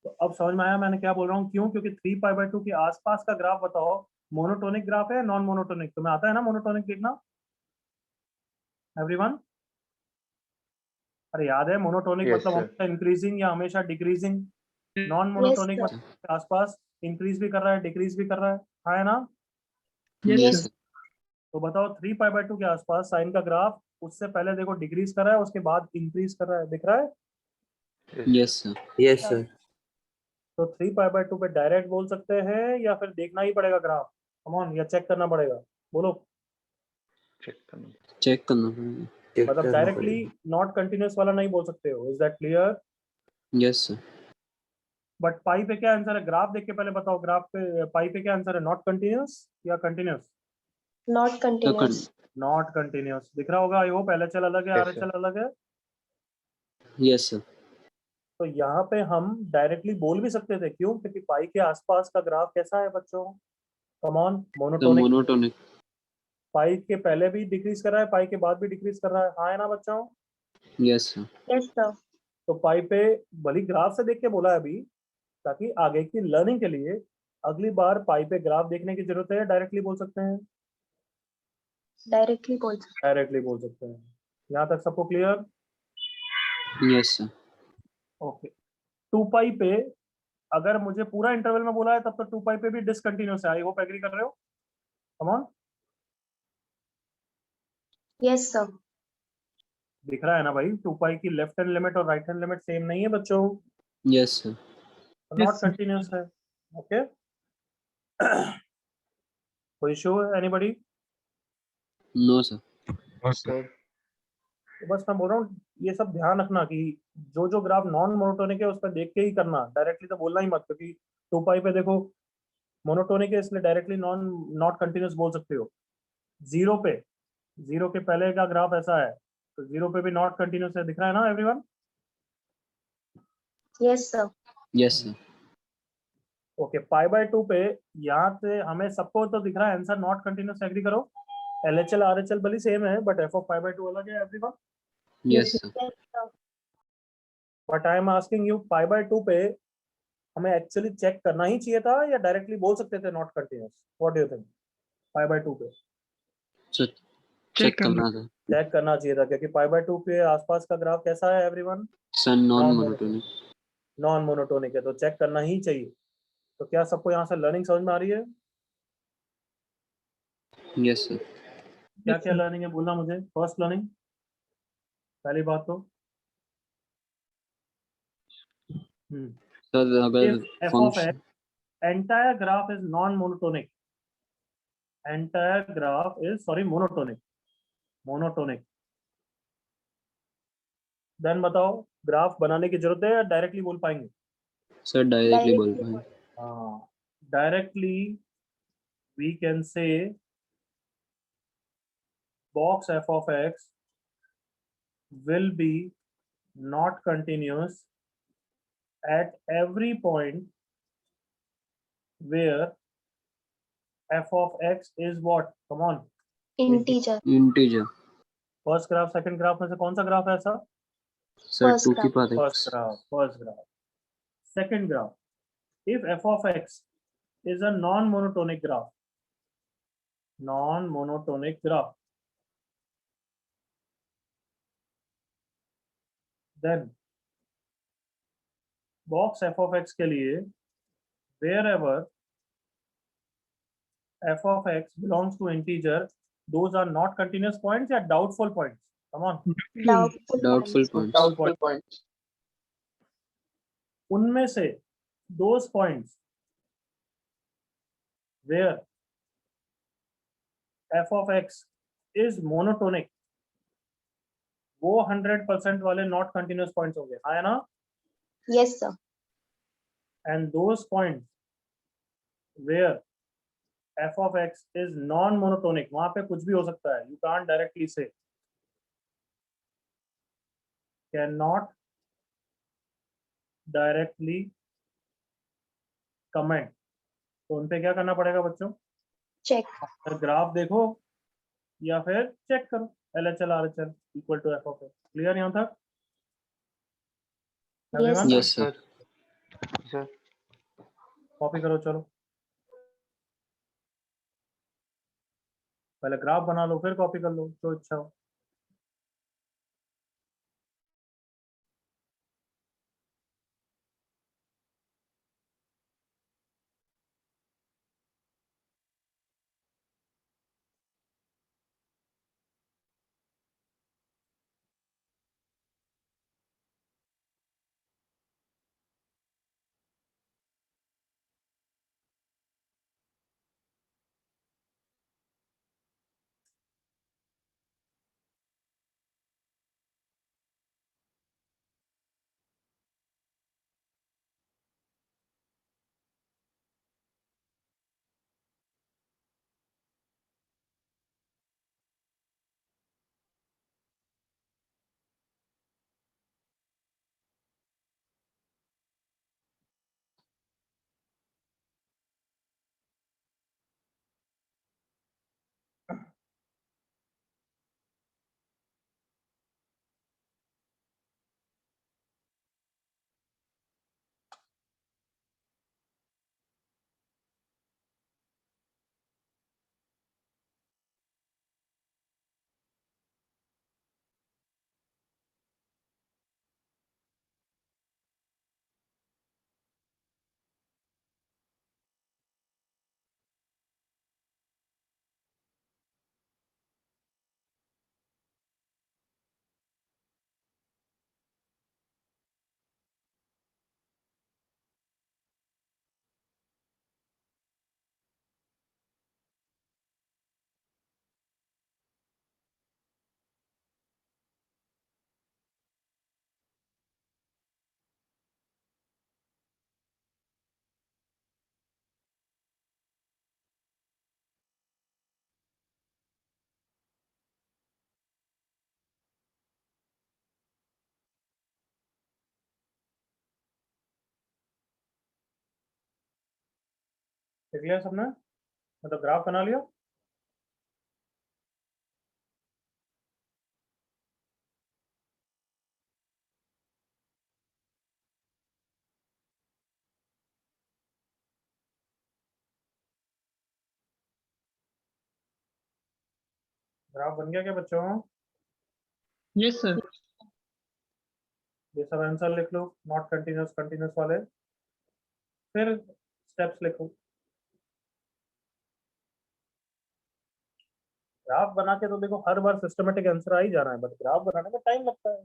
तो अब समझ में आया मैंने क्या बोल रहा हूँ, क्यों? क्योंकि 3 π/2 के आसपास का ग्राफ बताओ मोनोटोनिक ग्राफ है या नॉन मोनोटोनिक? तुम्हें आता है ना मोनोटोनिक लिखना एवरीवन? अरे याद है मोनोटोनिक Yes, मतलब sir. हमेशा इंक्रीजिंग या हमेशा decreasing. Non Yes, monotonic sir. मतलब आसपास इंक्रीज भी कर रहा है डिक्रीज भी कर रहा है, हाँ है ना? Yes, Yes, sir. sir. तो बताओ 3 π/2 के आसपास साइन का ग्राफ उससे पहले देखो डिक्रीज कर रहा है, उसके बाद इंक्रीज कर रहा है, दिख रहा है? Yes, sir. Yes, sir. तो 3 π/2 पे डायरेक्ट बोल सकते हैं या फिर देखना ही पड़ेगा ग्राफ? कम ऑन, या चेक करना पड़ेगा? बोलो। Check करना Check करना पड़ेगा. check मतलब करना डायरेक्टली पड़ेगा। नॉट कंटिन्यूस वाला नहीं बोल सकते हो, is that clear? Yes, sir. But पाई पे क्या आंसर है? ग्राफ देख के पहले बताओ, ग्राफ पे पाई पे क्या आंसर है? नॉट कंटिन्यूस या continuous? Not The continuous. Not continuous दिख रहा होगा आई होप। LHL अलग है, Yes, sir. RHL अलग है। Yes, sir. तो यहाँ पे हम डायरेक्टली बोल भी सकते थे, क्यों? क्योंकि पाई के आसपास का ग्राफ कैसा है बच्चों? Come on, The monotonic. monotonic. पाई के पहले भी डिक्रीज कर रहा है, पाई के बाद भी डिक्रीज कर रहा है, हाँ है ना बच्चों? Yes, sir. Yes, sir. तो पाई पे भली ग्राफ से देख के बोला है अभी, ताकि आगे की लर्निंग के लिए अगली बार पाई पे ग्राफ देखने की जरूरत है, डायरेक्टली बोल सकते हैं? Directly बोल सकते डायरेक्टली बोल सकते हैं। यहाँ तक सबको क्लियर? Yes, sir. ओके। 2 पाई पे अगर मुझे पूरा इंटरवल में बोला है तब तो 2 पाई पे भी डिसकंटिन्यूअस है। आई होप एग्री कर रहे हो। Come on, Yes, sir. दिख रहा है ना भाई, 2 पाई की लेफ्ट हैंड लिमिट और राइट हैंड लिमिट सेम नहीं है बच्चों, Yes, sir. Not Yes, sir. Continuous है। ओके, कोई इशू है एनीबॉडी? No, sir. सर तो बस मैं बोल रहा हूँ ये सब ध्यान रखना कि जो जो ग्राफ नॉन मोनोटोनिक है उस पर देख के ही करना, डायरेक्टली तो बोलना ही मत, क्योंकि 2 पाई पे देखो मोनोटोनिक है इसलिए डायरेक्टली नॉट कंटिन्यूअस बोल सकते हो। जीरो पे, जीरो के पहले का ग्राफ ऐसा है तो जीरो पे भी नॉट कंटिन्यूअस है, दिख रहा है ना everyone? Yes, sir. Yes, sir. Okay, pi by 2 पे यहाँ से हमें सबको तो दिख रहा है आंसर नॉट कंटिन्यूअस, एग्री करो। LHL RHL भले सेम है but f of pi by 2 अलग है everyone. Yes, sir. Yes, sir. But I am asking you, pi by 2 पे हमें एक्चुअली चेक करना ही चाहिए था या डायरेक्टली बोल सकते थे not continuous? What do you think? Pi by 2 पे So check करना था. चेक करना चाहिए था, क्योंकि पाई बाय 2 के आसपास का ग्राफ कैसा है everyone? Sir, non-monotonic. Non monotonic है, तो चेक करना ही चाहिए। तो क्या सबको यहाँ से लर्निंग समझ में आ रही है? Yes, sir. क्या क्या लर्निंग है बोलना मुझे, फर्स्ट लर्निंग पहली बात तो Sir, अगर if f of function x entire graph is non monotonic, entire graph is sorry monotonic, देन बताओ ग्राफ बनाने की जरूरत है या डायरेक्टली बोल पाएंगे? sir directly बोल Directly. पाएंगे. हाँ, directly we can say box f of x will be not continuous at every point where f of x is what? Come on, Integer. Integer. First graph second graph में से कौन सा graph है ऐसा? Sir, First 2 की graph. Power first x. Graph second graph, if f of x is a non-monotonic graph, then box f of x के लिए wherever f of x belongs to integer, those are not continuous points या doubtful points? Come on, Doubtful Doubtful points. points. doubtful points. उनमें से those points where f of x is monotonic, वो 100% वाले not continuous points होंगे, हाँ है ना? Yes, sir. And those points where f of x is non-monotonic, वहां पे कुछ भी हो सकता है, you can't directly say, cannot directly comment, तो उन पे क्या करना पड़ेगा बच्चों? Check. फिर ग्राफ देखो या फिर चेक करो, LHL RHL equal to f of x। Clear यहाँ तक Yes, everyone? sir. Yes, sir. Sir copy करो, चलो पहले ग्राफ बना लो फिर कॉपी कर लो, जो इच्छा हो। देख लिया सबने, मतलब ग्राफ बना लिया। ग्राफ बन गया क्या बच्चों? Yes, sir. ये सब आंसर लिख लो, नॉट कंटिन्यूस कंटिन्यूस वाले, फिर स्टेप्स लिखो। ग्राफ बना के तो देखो हर बार सिस्टमेटिक आंसर आ ही जा रहा है, बट ग्राफ बनाने में टाइम लगता है।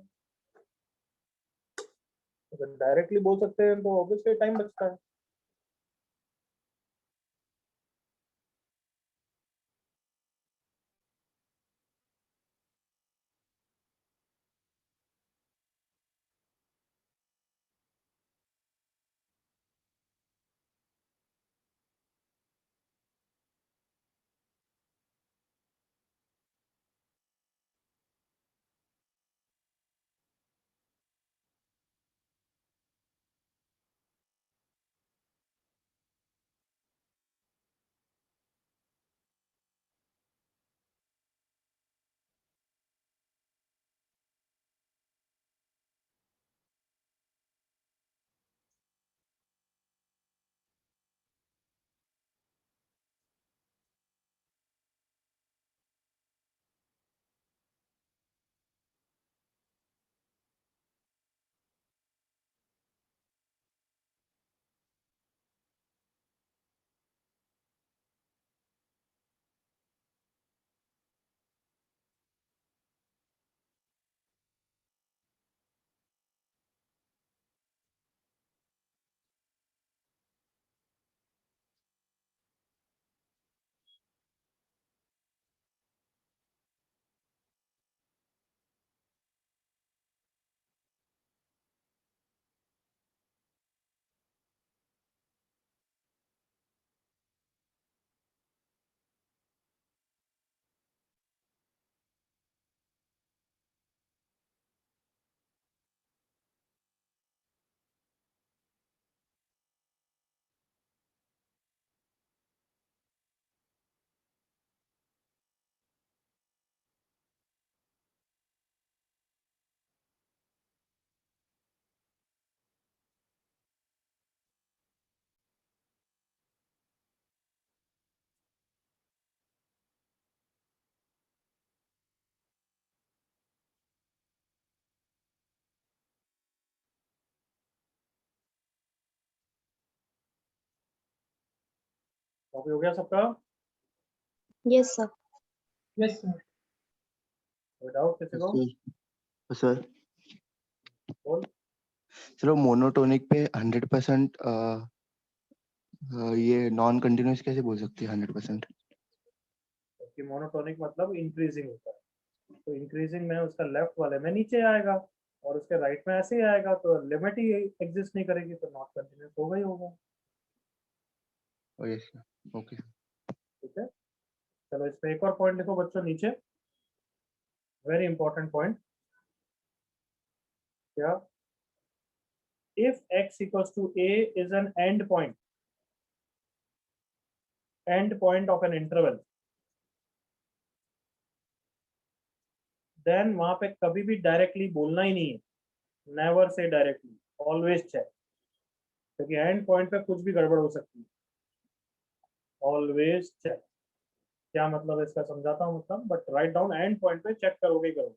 अगर डायरेक्टली बोल सकते हैं तो ऑब्वियसली टाइम बचता है। कॉपी हो गया सबका? Yes, sir. Yes, sir. कोई डाउट किसी को? सर बोल। चलो मोनोटोनिक पे 100% ये नॉन कंटिन्यूस कैसे बोल सकते हैं 100%? कि मोनोटोनिक मतलब इंक्रीजिंग होता है, तो इंक्रीजिंग में उसका लेफ्ट वाले में नीचे आएगा और उसके राइट में ऐसे ही आएगा, तो लिमिट ही एग्जिस्ट नहीं करेगी, तो नॉट कंटिन्यूस होगा ही होगा। Yes sir, okay. ठीक है, चलो इस पे एक और पॉइंट लिखो बच्चों नीचे, वेरी इंपॉर्टेंट पॉइंट। क्या? If x equals to a is an end point of an interval, then वहां पे कभी भी डायरेक्टली बोलना ही नहीं है, नेवर से डायरेक्टली, ऑलवेज चेक, क्योंकि एंड पॉइंट पे कुछ भी गड़बड़ हो सकती है। ऑलवेज चेक क्या मतलब है इसका समझाता हूँ, मतलब but write down, and point पे चेक करोगे ही करोगे।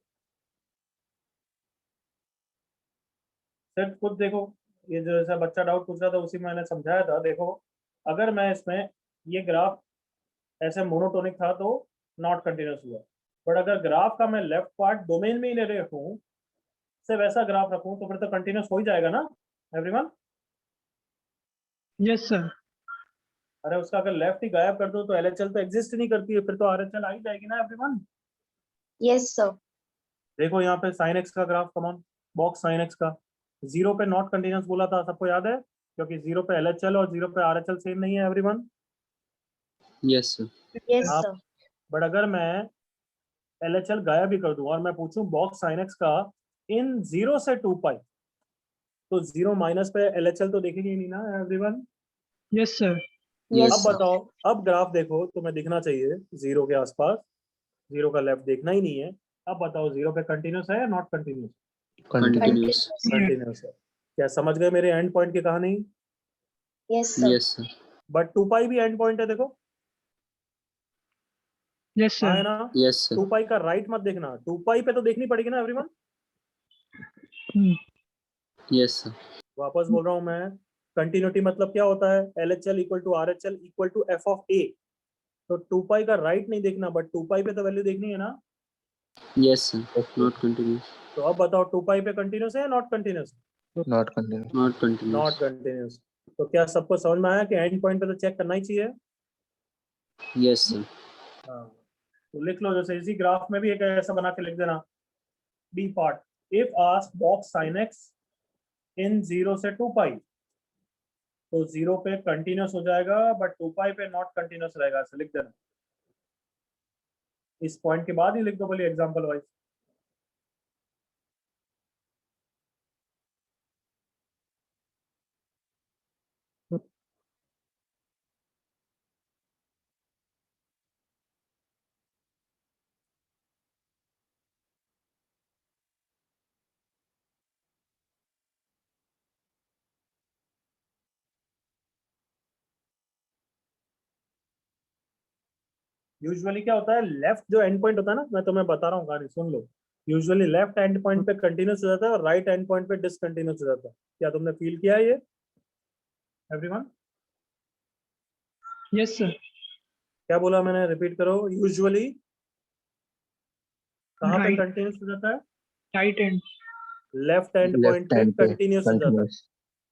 सिर्फ खुद देखो, ये जो जैसा बच्चा डाउट पूछ रहा था उसी में मैंने समझाया था। देखो अगर मैं इसमें ये ग्राफ ऐसे मोनोटोनिक था तो नॉट कंटिन्यूस हुआ, बट अगर ग्राफ का मैं लेफ्ट पार्ट डोमेन में ही ले रखूँ, सिर्फ ऐसा ग्राफ रखूँ, तो फिर तो कंटिन्यूस हो ही जाएगा ना एवरीवन। Yes, sir. अरे उसका अगर लेफ्ट ही गायब कर दो तो एलएचएल तो एग्जिस्ट नहीं करती है, फिर तो आरएचएल आ ही जाएगी ना एवरीवन। Yes, sir. देखो यहाँ पे साइन एक्स का graph, come on box sine x का, जीरो पे नॉट कंटिन्यूस बोला था, सबको याद है? क्योंकि जीरो पे एलएचएल और जीरो पे आरएचएल सेम नहीं है एवरीवन। Yes, sir. Yes, हाँ, sir. बट अगर मैं एलएचएल गायब भी कर दूं और मैं पूछूं बॉक्स साइन एक्स का इन 0 से 2 पाई, तो 0 माइनस पे एलएचएल तो देखेंगे ही नहीं ना एवरीवन। Yes, sir. Yes, अब sir. बताओ, अब ग्राफ देखो, तुम्हें दिखना चाहिए जीरो के आसपास, जीरो का लेफ्ट देखना ही नहीं है। अब बताओ जीरो पे कंटिन्यूस है या नॉट कंटिन्यूस? Continuous. कंटिन्यूस है। क्या समझ गए मेरे एंड पॉइंट की कहानी? Yes, sir. Yes, sir. But 2 पाई भी एंड पॉइंट है, देखो। Yes, हाँ है sir. ना? Yes, sir. 2 पाई का राइट मत देखना, 2 पाई पे तो देखनी पड़ेगी ना एवरीवन। Hmm. Yes, sir. वापस बोल रहा हूँ मैं, कंटिन्यूटी मतलब क्या होता है? LHL equal to RHL equal to F of A। तो 2 पाई का राइट नहीं देखना, बट 2 पाई पे तो वैल्यू देखनी है ना। Yes, sir. Not continuous. तो अब बताओ 2 पाई पे कंटिन्यूस है या not continuous? Not continuous. Not continuous. Not continuous. तो क्या सबको समझ में आया कि एंड पॉइंट पे तो चेक करना ही चाहिए? Yes, sir. हाँ, तो लिख लो, जैसे इसी ग्राफ में भी एक ऐसा बना के लिख देना, B part, if ask box sine x in 0 से 2 पाई, तो 0 पे कंटिन्यूस हो जाएगा, बट 2 पाई पे नॉट कंटिन्यूस रहेगा, ऐसे लिख देना। इस पॉइंट के बाद ही लिख दो बोलिए एग्जांपल वाइज। यूजुअली क्या होता है, लेफ्ट जो एंड पॉइंट होता है ना, मैं तुम्हें बता रहा हूँ कहानी, सुन लो। यूजुअली लेफ्ट एंड पॉइंट पे कंटिन्यूस हो जाता है और राइट एंड पॉइंट पे डिसकंटिन्यूस हो जाता है। क्या तुमने फील किया है ये एवरीवन? Yes, sir. क्या बोला मैंने, रिपीट करो। यूजुअली कहाँ पे Right. कंटिन्यूस हो जाता है? Right hand. Left and point left पे हैंड पे कंटिन्यूस हो जाता कंटिन्यूस।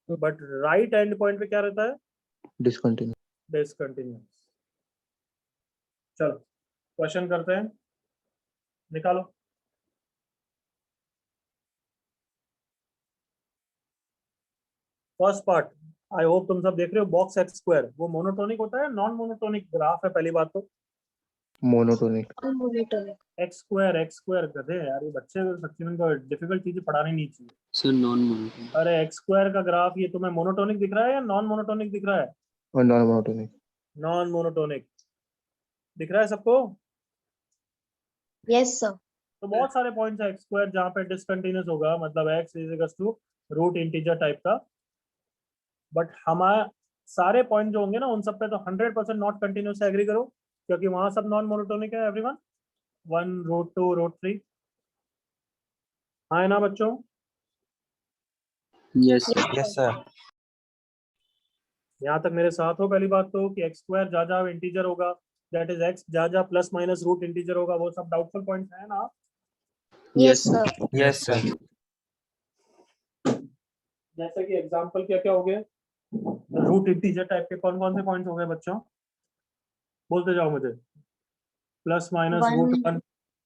है, बट राइट एंड पॉइंट पे क्या रहता है? डिसकंटिन्यूस। डिसकंटिन्यूस। चलो क्वेश्चन करते हैं, निकालो। फर्स्ट पार्ट, आई होप तुम सब देख रहे हो, बॉक्स एक्स स्क्वायर, वो मोनोटोनिक होता है नॉन मोनोटोनिक ग्राफ है? पहली बात तो मोनोटोनिक। Monotonic. एक्स स्क्वायर गधे यार, ये बच्चे सच्ची में इनको डिफिकल्ट चीजें पढ़ानी नहीं चाहिए। Sir, non-monotonic. अरे एक्स स्क्वायर का ग्राफ ये तुम्हें मोनोटोनिक दिख रहा है या नॉन मोनोटोनिक दिख रहा है? और नॉन मोनोटोनिक। नॉन मोनोटोनिक दिख रहा है सबको? Yes, sir. तो बहुत सारे पॉइंट्स है एक्स स्क्वायर जहाँ पे डिसकंटिन्यूस होगा, मतलब x is equal to root integer type का, बट हमारे सारे पॉइंट जो होंगे ना उन सब पे तो 100% नॉट कंटिन्यूस है, एग्री करो, क्योंकि वहां सब नॉन मोनोटोनिक है एवरीवन। 1 रूट 2 रूट 3, हाँ है ना बच्चों? Yes, sir. Yes, sir. यहाँ तक मेरे साथ हो? पहली बात तो कि एक्स स्क्वायर जहाँ जहाँ इंटीजर होगा, दैट इज एक्स, जहाँ जहाँ प्लस माइनस रूट इंटीजर होगा, वो सब डाउटफुल पॉइंट्स है ना? Yes, Yes, sir. sir. Yes, sir. जैसे कि एग्जांपल क्या क्या हो गए, रूट इंटीजर टाइप के कौन कौन से पॉइंट्स हो गए बच्चों? बोलते जाओ मुझे। Plus minus root 1 1,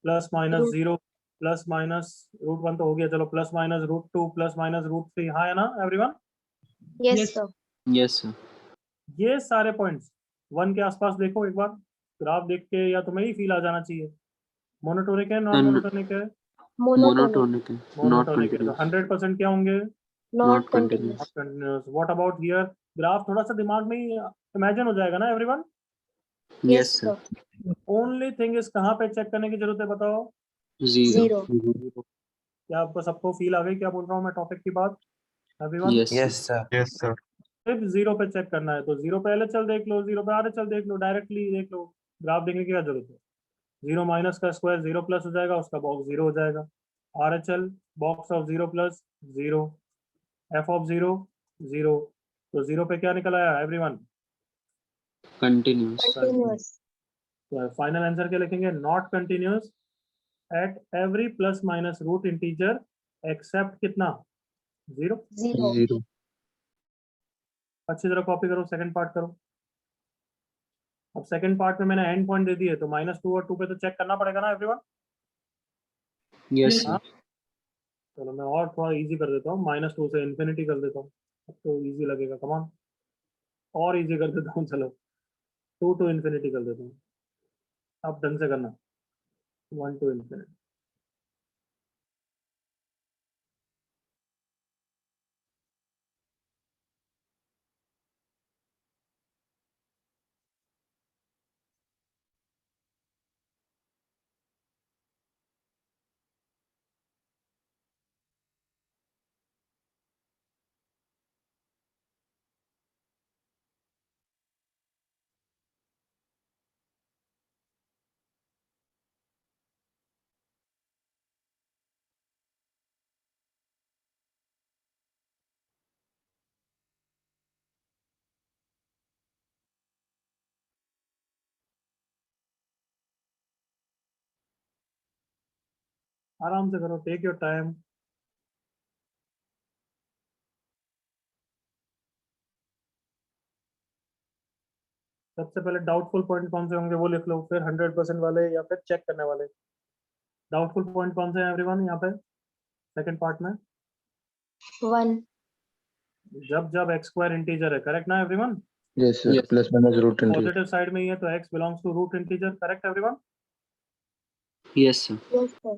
plus minus root. 0, plus minus root 1 तो हो गया, चलो plus minus root 2, plus minus root 3, हाँ है ना everyone? Yes, Yes. sir. Yes, sir. ये सारे पॉइंट्स 1 के आसपास देखो एक बार, ग्राफ देख के या तुम्हें ही फील आ जाना चाहिए, मोनोटोनिक है नॉन And मोनोटोनिक है? Monotonic. monotonic. Not मोनोटोनिक है, तो continuous. 100% क्या होंगे? Not Not continuous. continuous. Continuous. What about here? Graph थोड़ा सा दिमाग में इमेजिन हो जाएगा ना everyone? Yes, sir. Only thing is कहाँ पे चेक करने की जरूरत है बताओ? Zero. 0. क्या आपको सबको फील आ गई क्या बोल रहा हूँ मैं टॉपिक की बात everyone? Yes, Yes, sir. sir. Yes, sir. सिर्फ जीरो पे चेक करना है, तो जीरो पे LHL देख लो, जीरो पे RHL देख लो, डायरेक्टली देख लो, ग्राफ देखने की क्या जरूरत है? जीरो माइनस का स्क्वायर जीरो प्लस हो जाएगा, उसका बॉक्स जीरो हो जाएगा। RHL box of zero plus zero, F of zero zero, तो जीरो पे क्या निकल आया एवरीवन? Continuous. Continuous. तो फाइनल आंसर क्या लिखेंगे? Not continuous at every plus minus root integer except कितना? जीरो। 0. जीरो। अच्छी तरह कॉपी करो, सेकंड पार्ट करो। अब सेकंड पार्ट में मैंने एंड पॉइंट दे दिए, तो -2 और 2 पे तो चेक करना पड़ेगा ना एवरीवन? Yes, Yes. sir. हाँ, चलो मैं और थोड़ा इजी कर देता हूँ, -2 से इन्फिनिटी कर देता हूँ, अब तो इजी लगेगा, कमान और इजी कर देता हूँ, चलो 2 टू इन्फिनिटी कर देता हूँ। अब ढंग से करना, 1 टू इन्फिनिटी। आराम से करो, टेक योर टाइम। सबसे पहले डाउटफुल पॉइंट कौन से होंगे वो लिख लो, फिर 100% वाले या फिर चेक करने वाले। डाउटफुल पॉइंट कौन से हैं एवरीवन यहाँ पे सेकंड पार्ट में? 1. जब जब x स्क्वायर इंटीजर है, करेक्ट ना everyone? Yes, sir. Yes. Plus minus root integer. Positive side में ही है तो x belongs to root integer, correct everyone? Yes, sir. Yes, sir.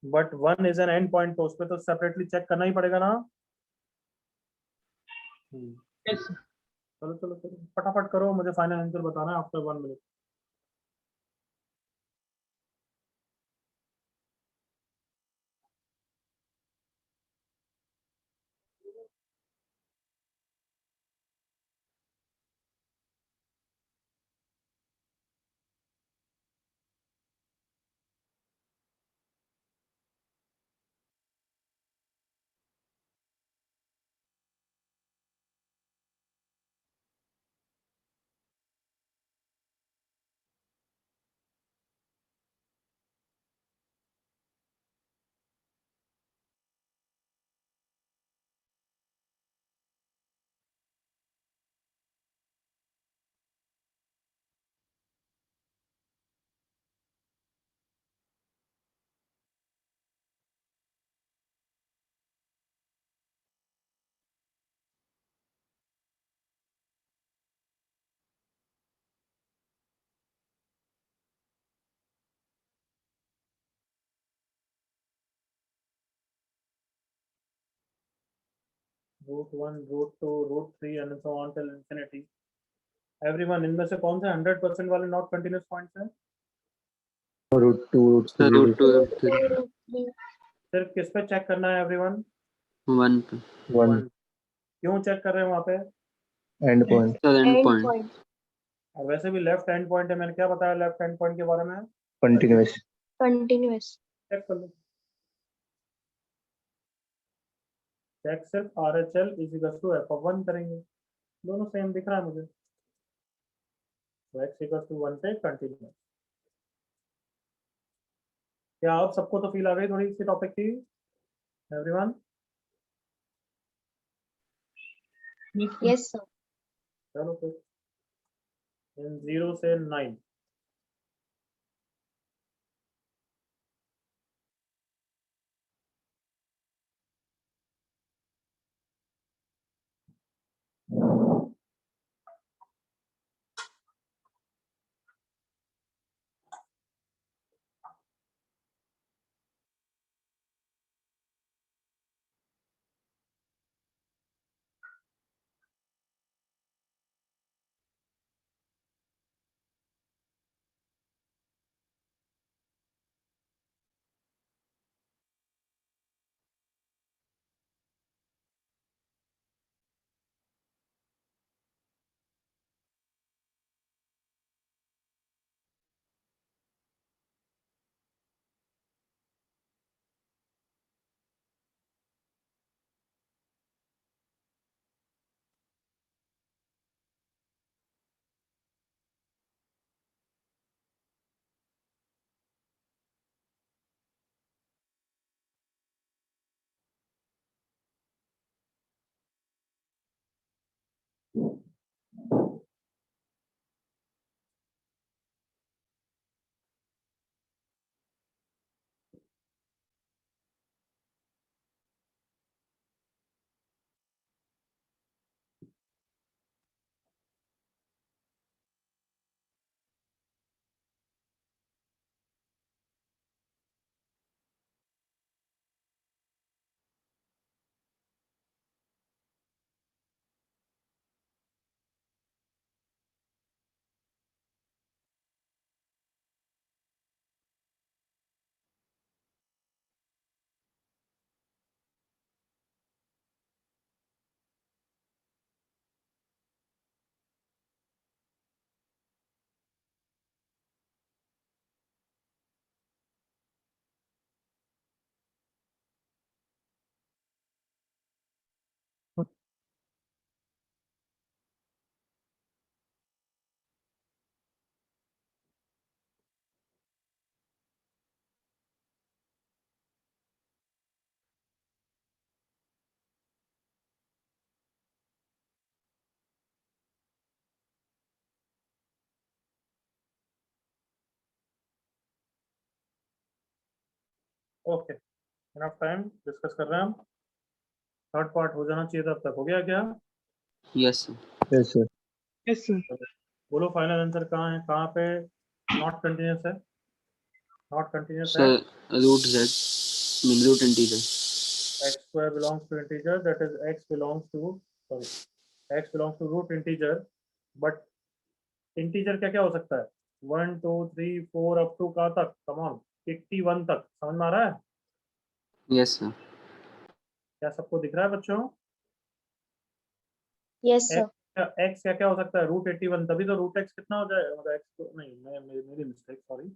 But 1 is an end point, तो उस पर तो सेपरेटली चेक करना ही पड़ेगा ना। Yes, sir. चलो चलो चलो फटाफट करो, मुझे फाइनल आंसर बताना है after 1 minute. √1, √2, √3 and so on till infinity. Everyone, इनमें से कौन से 100% वाले नॉट कंटिन्यूअस पॉइंट्स हैं? Root 2, root Sir, 3, root 2, root 3. Root 3. सिर्फ किस पे चेक करना है एवरीवन? 1 पे. 1 क्यों चेक कर रहे हैं वहाँ पे? end point. Sir, end End point. point. और वैसे भी लेफ्ट हैंड पॉइंट है, मैंने क्या बताया लेफ्ट हैंड पॉइंट के बारे में? Continuous. Continuous. चेक कर लो। चेक सिर्फ RHL is equal to f(1) करेंगे, दोनों सेम दिख रहा है मुझे, तो x इक्वल टू 1 पे कंटिन्यूअस। क्या आप सबको तो फील आ गई थोड़ी सी टॉपिक की everyone? Yes, sir. Yes, sir. चलो फिर इन 0 से 9। ओके, इनफ टाइम डिस्कस कर रहे हैं हम। थर्ड पार्ट हो जाना चाहिए, तब तक हो गया क्या? Yes, sir. Yes, sir. Yes, sir. बोलो फाइनल आंसर कहाँ है, कहाँ पे नॉट कंटिन्यूस है? नॉट कंटिन्यूस है So root z mean root integer. x square belongs to integer, that is x belongs to, sorry, x belongs to root integer, but integer क्या क्या हो सकता है? 1 2 3 4 अप टू कहाँ तक? कम ऑन, 81 तक। समझ में आ रहा है? Yes, sir. क्या सबको दिख रहा है बच्चों? Yes, sir. x क्या क्या हो सकता है? रूट 81, तभी तो रूट x कितना हो जाए, मतलब x तो नहीं, मेरी mistake, sorry,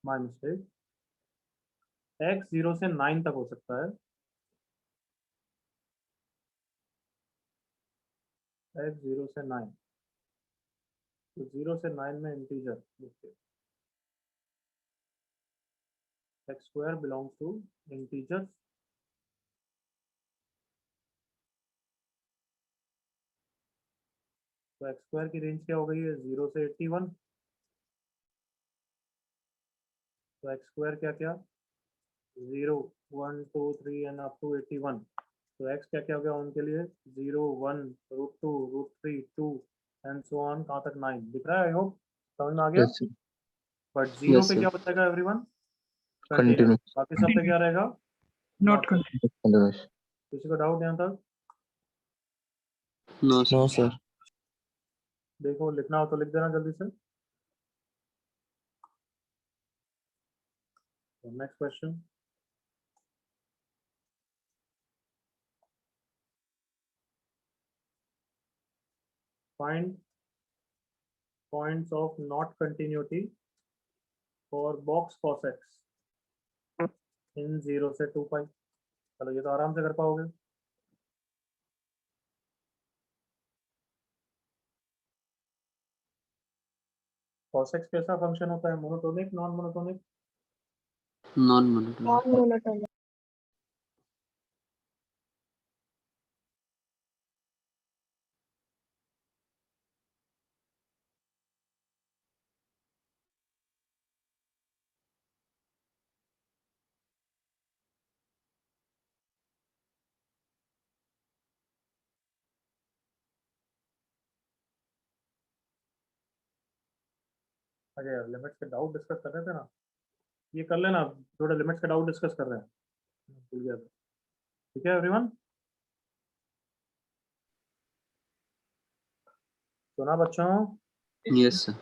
my mistake. x 0 से 9 तक हो सकता है, x 0 से 9, तो 0 से 9 में इंटीजर देखिए, x square belongs to integer, तो x स्क्वायर की रेंज क्या हो गई है? 0 से 81, तो x स्क्वायर क्या क्या, 0 1 2 3 एंड अप टू 81, तो x क्या क्या हो गया उनके लिए? 0 1 root 2 root 3 2 and so on, कहाँ तक 9 दिख रहा है? आई होप समझ में आ गया। Yes, sir. बट 0 Yes, पे sir. क्या बचेगा एवरीवन? Continuous. बाकी सब पे क्या रहेगा? Not continuous. Continuous. किसी को डाउट यहाँ तक? No, sir. No, sir. देखो लिखना हो तो लिख देना जल्दी से। Next question, find points of not continuity for box cos x इन 0 से 2 पाई। चलो ये तो आराम से कर पाओगे। cos x कैसा फंक्शन होता है? Monotonic, non monotonic? Non-monotonic. Non-monotonic. अरे यार, लिमिट्स के डाउट डिस्कस कर रहे थे ना, ये कर लेना, थोड़ा लिमिट्स का डाउट डिस्कस कर रहे हैं, भूल गया था। ठीक है एवरीवन, सुना बच्चों? Yes, sir.